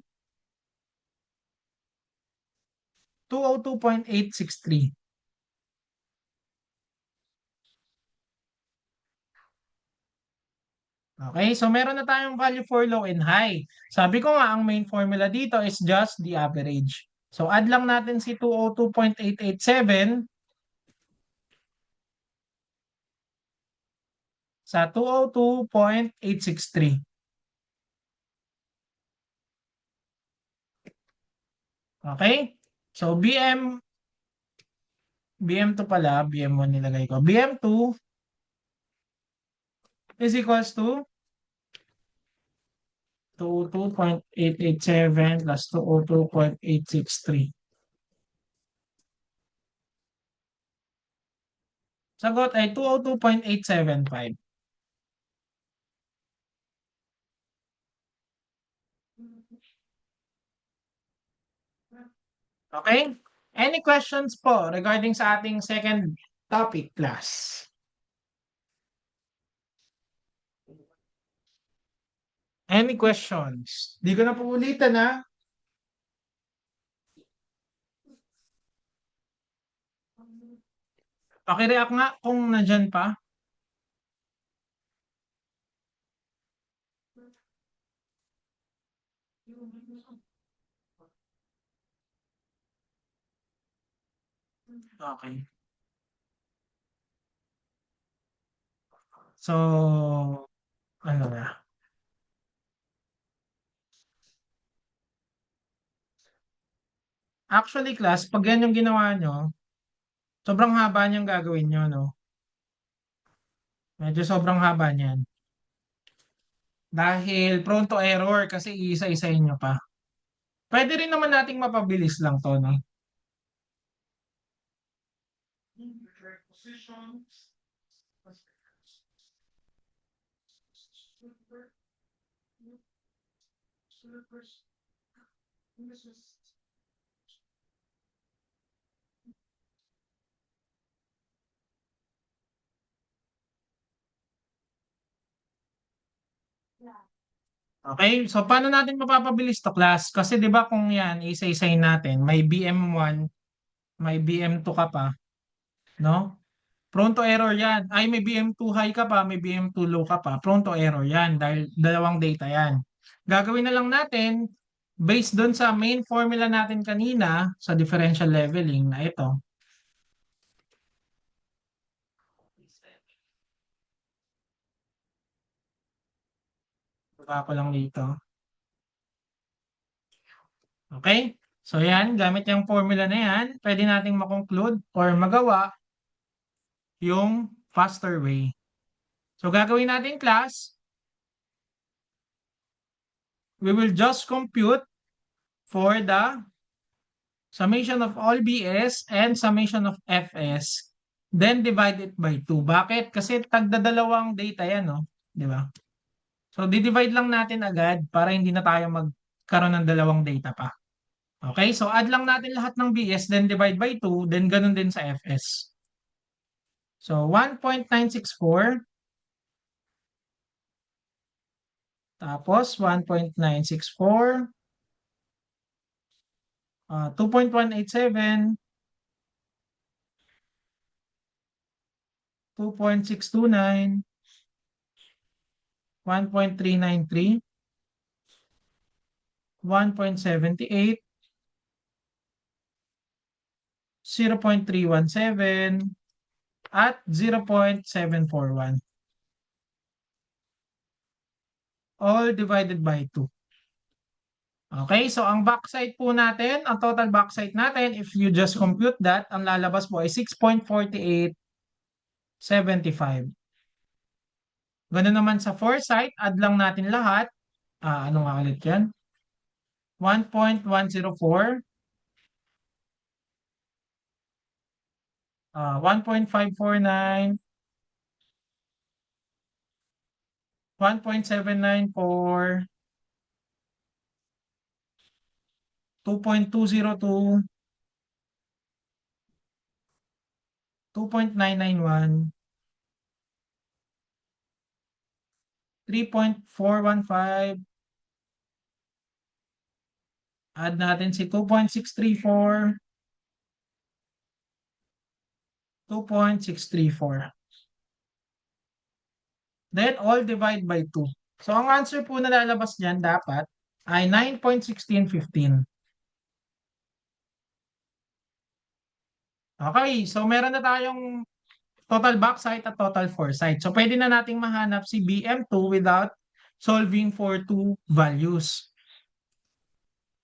202.863. Okay, so meron na tayong value for low and high. Sabi ko nga, ang main formula dito is just the average. So, add lang natin si 202.887 sa 202.863. Okay? So, BM2 pala, BM1 nilagay ko. BM2 is equals to 202.887 plus 202.863. Sagot ay 202.875. Okay? Any questions po regarding sa ating second topic, class? Any questions? Di ko na po ulitin, ha? Pakireact nga kung nandyan pa. Okay. So, ano na? Actually, class, pag yan yung ginawa nyo, sobrang haba niyang gagawin nyo, no? Medyo sobrang haba niyan. Dahil prone to error kasi iisa-isahin nyo pa. Pwede rin naman nating mapabilis lang to, no? Okay, so paano natin mapapabilis to, class? Kasi 'di ba kung yan isa-isahin natin, may BM1, may BM2 ka pa, no? Prone to error yan. Ay, may BM2 high ka pa, may BM2 low ka pa. Prone to error yan dahil dalawang data yan. Gagawin na lang natin, based doon sa main formula natin kanina sa differential leveling na ito. Baba ko lang dito. Okay? So yan, gamit yung formula na yan, pwede nating makonclude or magawa yung faster way. So gagawin natin, class, we will just compute for the summation of all BS and summation of FS, then divide it by 2. Bakit? Kasi tagdadalawang data yan, no? Di ba? So, di-divide lang natin agad para hindi na tayo magkaroon ng dalawang data pa. Okay? So, add lang natin lahat ng BS, then divide by 2, then ganun din sa FS. So, 1.964, tapos 1.964, 2.187, 2.629, 1.393, 1.78, 0.317, at 0.741. All divided by 2. Okay, so ang backside po natin, ang total backside natin, if you just compute that, ang lalabas po ay 6.4875. Ganun naman sa foresight, add lang natin lahat. Ano nga ulit yan? 1.104, 1.549, 1.794, 2.202, 2.991, 3.415, add natin si 2.634, 2.634. Then all divide by 2. So ang answer po na lalabas diyan dapat ay 9.1615. Okay, so meron na tayong total backside at total foresight. So pwede na nating mahanap si BM2 without solving for two values.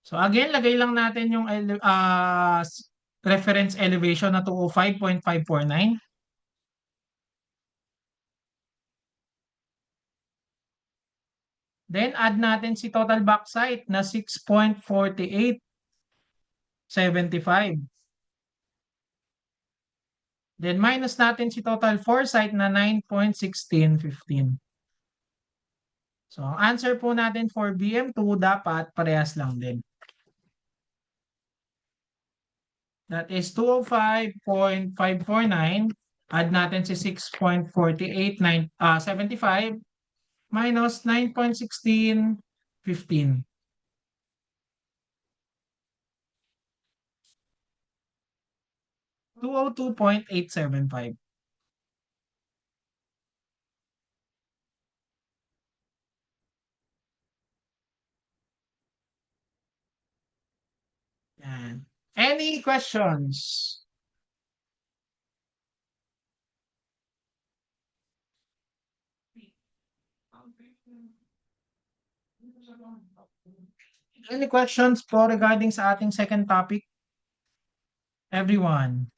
So again, lagay lang natin yung reference elevation na 205.549. Then add natin si total backside na 6.4875. Then minus natin si total foresight na 9.1615. So ang answer po natin for BM2 dapat parehas lang din. That is 205.549. Add natin si 6.4875 minus 9.1615. 202.875. Yan. Any questions? Any questions po regarding sa ating second topic? Everyone.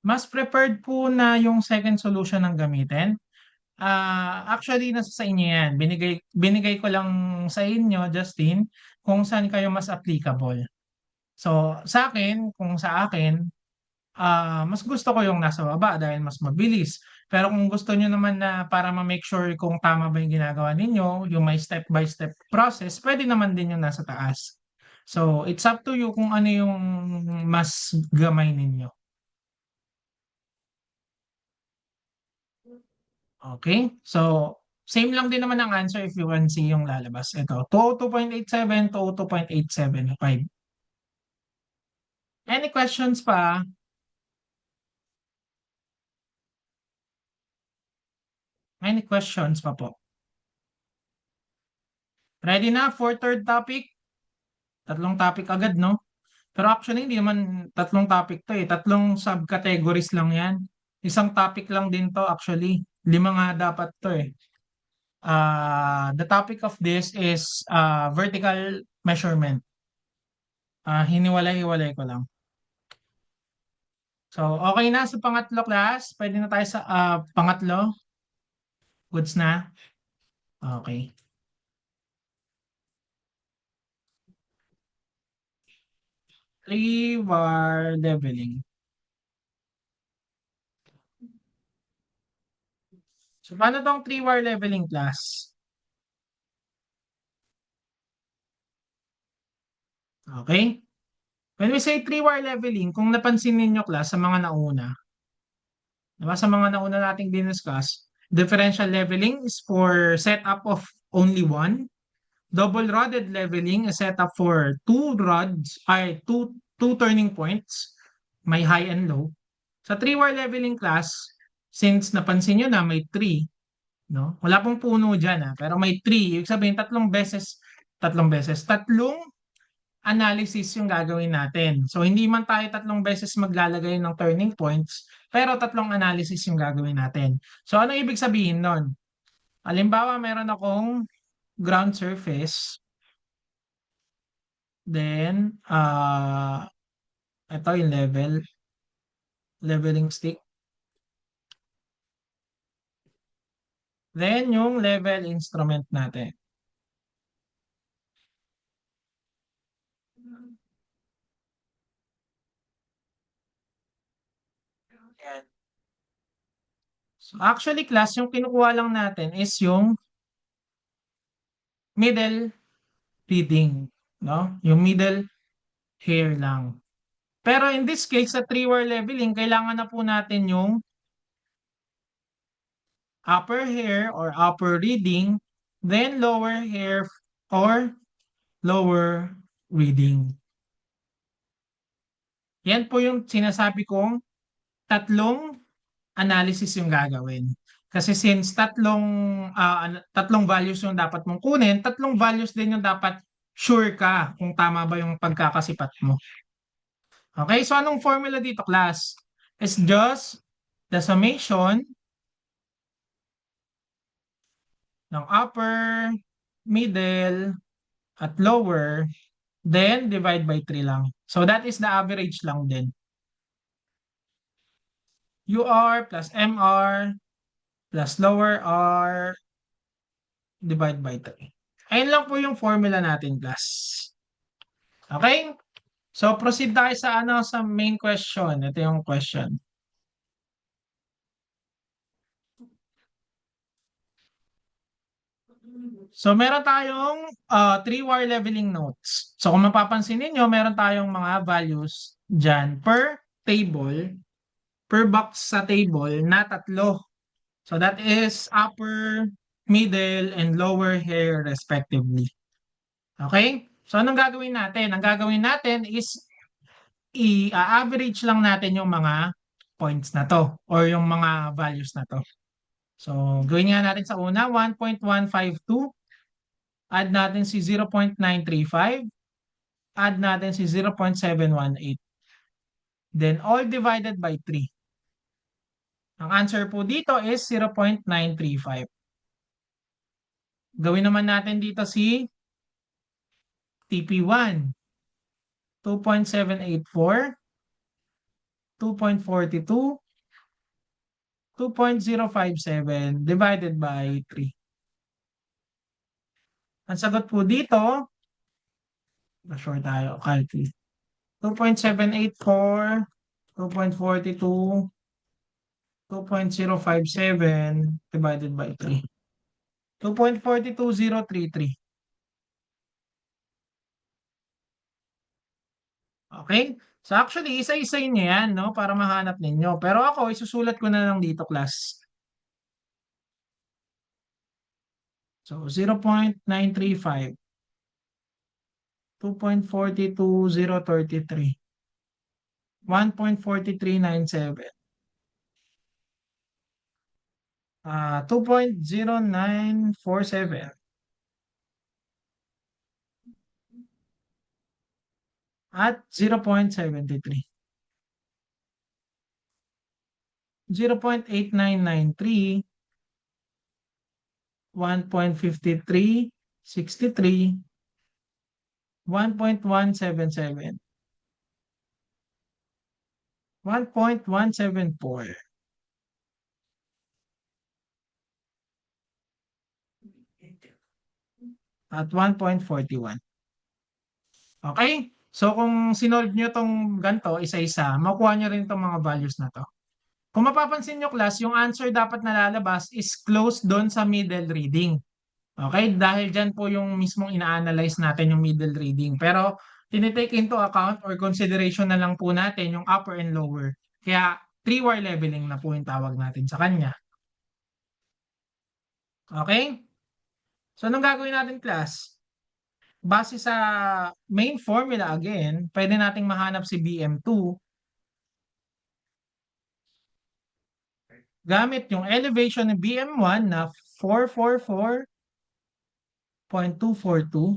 Mas preferred po na yung second solution ang gamitin. Actually, nasa sa inyo yan. Binigay ko lang sa inyo, Justin, kung saan kayo mas applicable. So, sa akin, kung sa akin, mas gusto ko yung nasa baba dahil mas mabilis. Pero kung gusto nyo naman na para ma-make sure kung tama ba yung ginagawa ninyo, yung may step-by-step process, pwede naman din yung nasa taas. So, it's up to you kung ano yung mas gamay ninyo. Okay? So, same lang din naman ang answer if you can see yung lalabas. Ito, 202.87, 202.875. Any questions pa? Any questions pa po? Ready na for third topic? Tatlong topic agad, no? Pero actually, hindi naman tatlong topic to eh. Tatlong subcategories lang yan. Isang topic lang din to actually. 5 nga dapat to eh. The topic of this is vertical measurement. Hiniwalay-hiwalay ko lang. So, okay na sa pangatlo class. Pwede na tayo sa pangatlo. Goods na? Okay. Three-war leveling. So, paano tong three-war leveling class? Okay? When we say three-war leveling, kung napansin ninyo class sa mga nauna, diba, sa mga nauna nating diniscuss, differential leveling is for setup of only one. Double-rodded leveling is set up for two rods, ay two turning points, may high and low. Sa three-war leveling class, since napansin nyo na may three, no? Wala pong puno dyan, pero may three. Ibig sabihin, tatlong analysis yung gagawin natin. So, hindi man tayo 3 beses maglalagay ng turning points, pero 3 analysis yung gagawin natin. So, ano ibig sabihin nun? Halimbawa, meron akong ground surface. Then, ito yung leveling stick. Then, yung level instrument natin. Yan. So, actually, class, yung kinukuha lang natin is yung middle reading, no? Yung middle hair lang. Pero in this case, sa 3-wire leveling, kailangan na po natin yung upper hair or upper reading, then lower hair or lower reading. Yan po yung sinasabi kong tatlong analysis yung gagawin. Kasi since tatlong values yung dapat mong kunin, tatlong values din yung dapat sure ka kung tama ba yung pagkakasipat mo. Okay, so anong formula dito, class? It's just the summation ng upper, middle, at lower, then divide by 3 lang. So that is the average lang din. UR plus MR plus lower R divide by 3. Ayun lang po yung formula natin, class. Okay? So proceed tayo sa main question. Ito yung question. So meron tayong 3-wire leveling notes. So kung mapapansin niyo, meron tayong mga values dyan per table, per box sa table na 3. So that is upper, middle, and lower hair respectively. Okay? So anong gagawin natin? Ang gagawin natin is i-average lang natin yung mga points na to or yung mga values na to. So gawin nga natin sa una, 1.152. Add natin si 0.935. Add natin si 0.718. Then all divided by 3. Ang answer po dito is 0.935. Gawin naman natin dito si TP1. 2.784. 2.42. 2.057 divided by 3. Ang sagot po dito, sure tayo, calculate. 2.784, 2.42, 2.057 divided by 3. 2.42033. Okay? So actually, isa-isayin niyo yan, no? Para mahanap ninyo. Pero ako, isusulat ko na lang dito, class. So, 0.935. 2.42033. 1.4397. 2.0947. At 0.73. 0.8993. 1.5363. 1.177. 1.174. At 1.41. Okay? So kung sinolve nyo tong ganito, isa-isa, makuha nyo rin tong mga values na to. Kung mapapansin nyo, class, yung answer dapat nalalabas is close doon sa middle reading. Okay? Dahil dyan po yung mismong ina-analyze natin yung middle reading. Pero tinitake into account or consideration na lang po natin yung upper and lower. Kaya 3-wire leveling na po yung tawag natin sa kanya. Okay? So anong gagawin natin, class? Base sa main formula again, pwede nating mahanap si BM2 gamit yung elevation ng BM1 na 444.242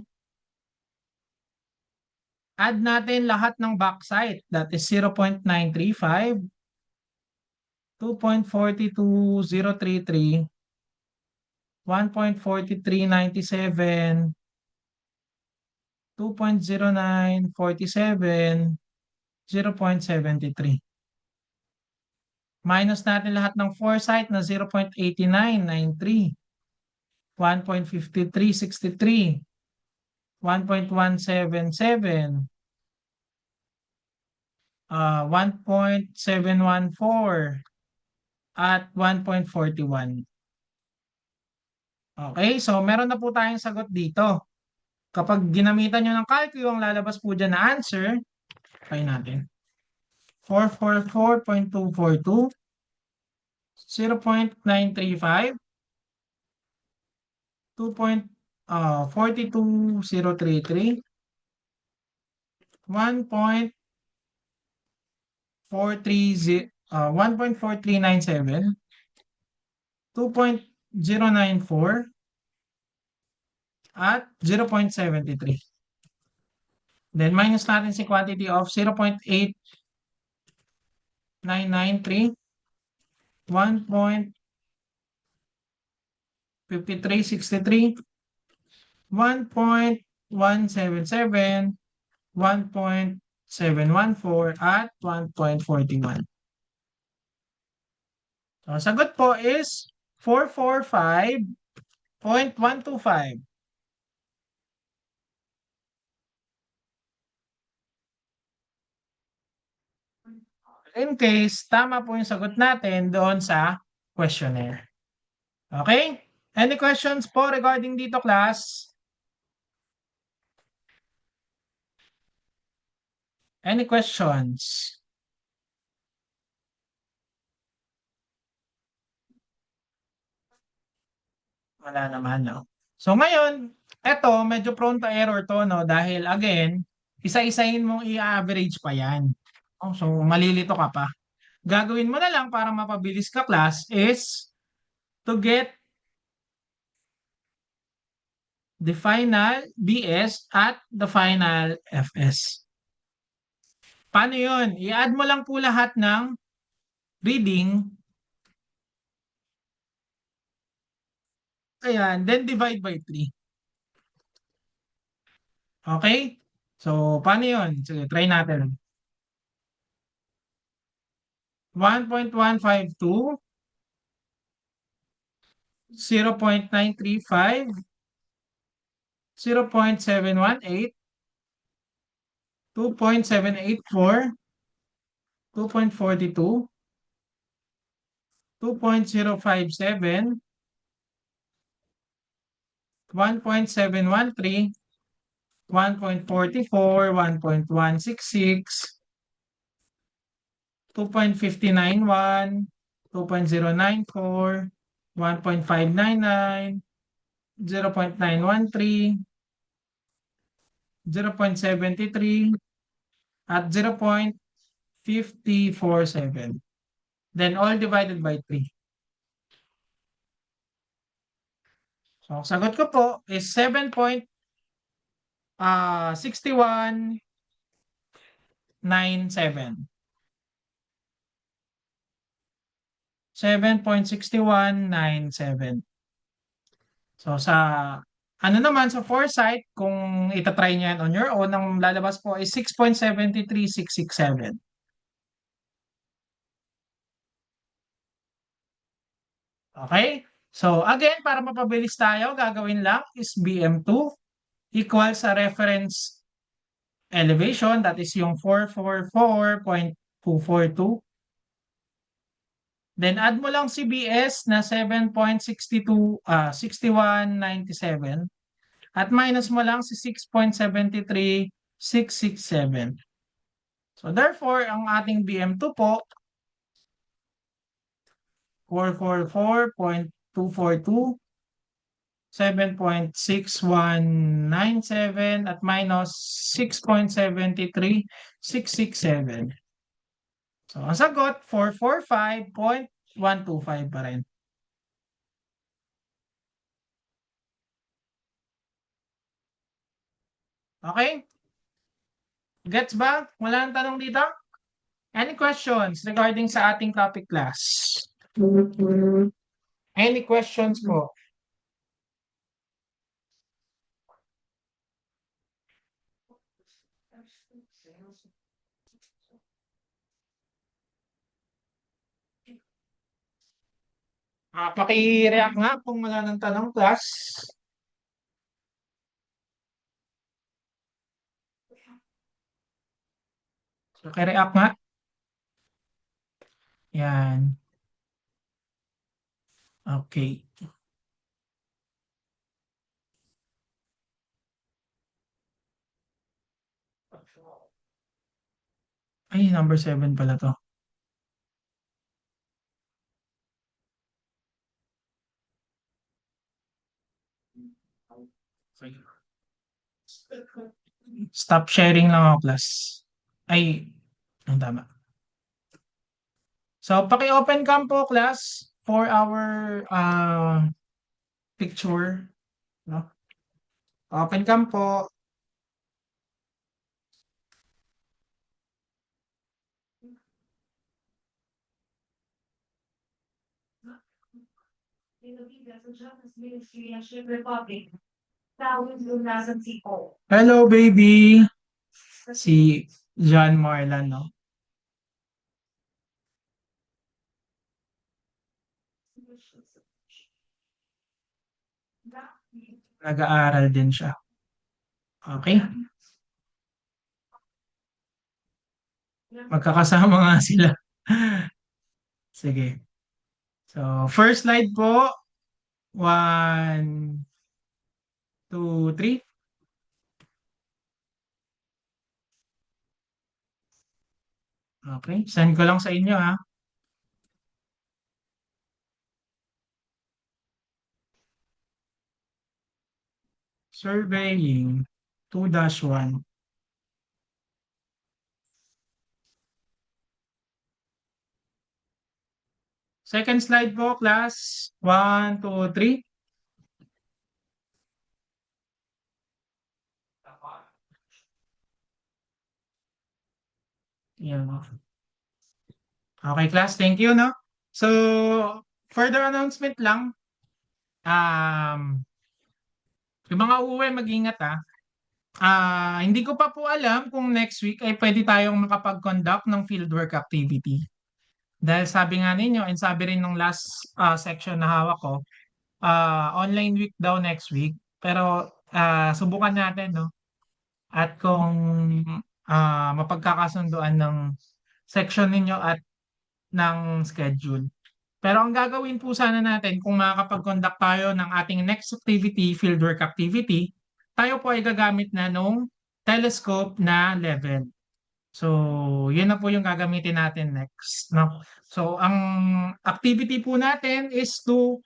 add natin lahat ng backside. That is 0.935, 2.42033, 1.4397, 2.0947, 0.73. Minus natin lahat ng foresight na 0.8993, 1.5363, 1.177, 1.714, at 1.41. Okay, so meron na po tayong sagot dito. Kapag ginamitan nyo ng calcu, ang lalabas po dyan na answer, try natin. 444.242, 0.935, 2.42033, 1.4397, 2.094, at 0.73. Then minus natin si quantity of 0.8993, 1.5363, 1.177, 1.714, at 1.41. So, sagot po is 445.125. In case, tama po yung sagot natin doon sa questionnaire. Okay? Any questions po regarding dito, class? Any questions? Wala naman, no? So ngayon, eto, medyo prone to error to, no? Dahil again, isa-isahin mong i-average pa yan. Oh, so malilito ka pa. Gagawin mo na lang para mapabilis ka, class, is to get the final BS at the final FS. Paano yun? I-add mo lang po lahat ng reading. Ayan, then divide by 3. Okay? So, paano yun? Sige, try natin. 1.152, 0.935, 0.718, 2.784, 2.42, 2.057, 1.713, 1.44, 1.166, 2.591, 2.094, 1.599, 0.913, 0.73, at 0.547. Then all divided by 3. So, sagot ko po is 7.6197. 7.6197. So, sa ano naman, sa foresight, kung itatry nyo yan on your own, ang lalabas po is 6.73667. Okay? So, again, para mapabilis tayo, gagawin lang is BM2 equal sa reference elevation, that is yung 444.242. Then, add mo lang si BS na 6197. At minus mo lang si 6.73667. So, therefore, ang ating BM2 po, 444.242, 7.6197 at minus 6.73667. So, ang sagot, 445.125 pa rin. Okay? Gets ba? Wala nang tanong dito? Any questions regarding sa ating topic class? Any questions po? Paki-react nga kung wala nang tanong, class. Paki-react nga. Yan. Okay. Ay, number 7 pala to. Stop sharing lang ako, class. Ay, ang tama. So, paki-open cam po, class, for our picture. No? Open cam po. Hello, baby. Si John Marlan, no? Nag-aaral din siya. Okay? Magkakasama nga sila. Sige. So, first slide po. 1, 2, 3. Okay. Send ko lang sa inyo, ha. Surveying 2-1. Second slide po, class. 1, 2, 3. Yan. Okay, class. Thank you, no? So, further announcement lang. Yung mga uuwi, mag-ingat, ha. Hindi ko pa po alam kung next week ay pwede tayong makapag-conduct ng fieldwork activity. Dahil sabi nga ninyo, and sabi rin nung last section na hawak ko, online week daw next week. Pero subukan natin, no? At kung mapagkakasunduan ng section ninyo at ng schedule. Pero ang gagawin po sana natin kung makakapag-conduct tayo ng ating next activity, fieldwork activity, tayo po ay gagamit na nung telescope na level. So, yun na po yung gagamitin natin next, no? So, ang activity po natin is to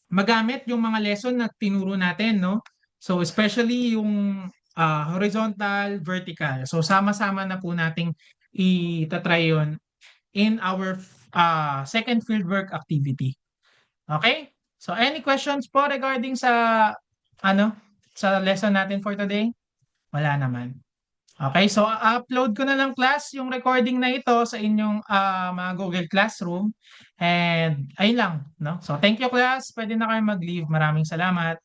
magamit yung mga lesson na tinuro natin, no? So, especially yung horizontal, vertical. So, sama-sama na po nating itatry yun in our second fieldwork activity. Okay? So, any questions po regarding ano, sa lesson natin for today? Wala naman. Okay, so upload ko na lang, class yung recording na ito sa inyong mga Google Classroom. And ayun lang, no? So thank you, class. Pwede na kayo mag-leave. Maraming salamat.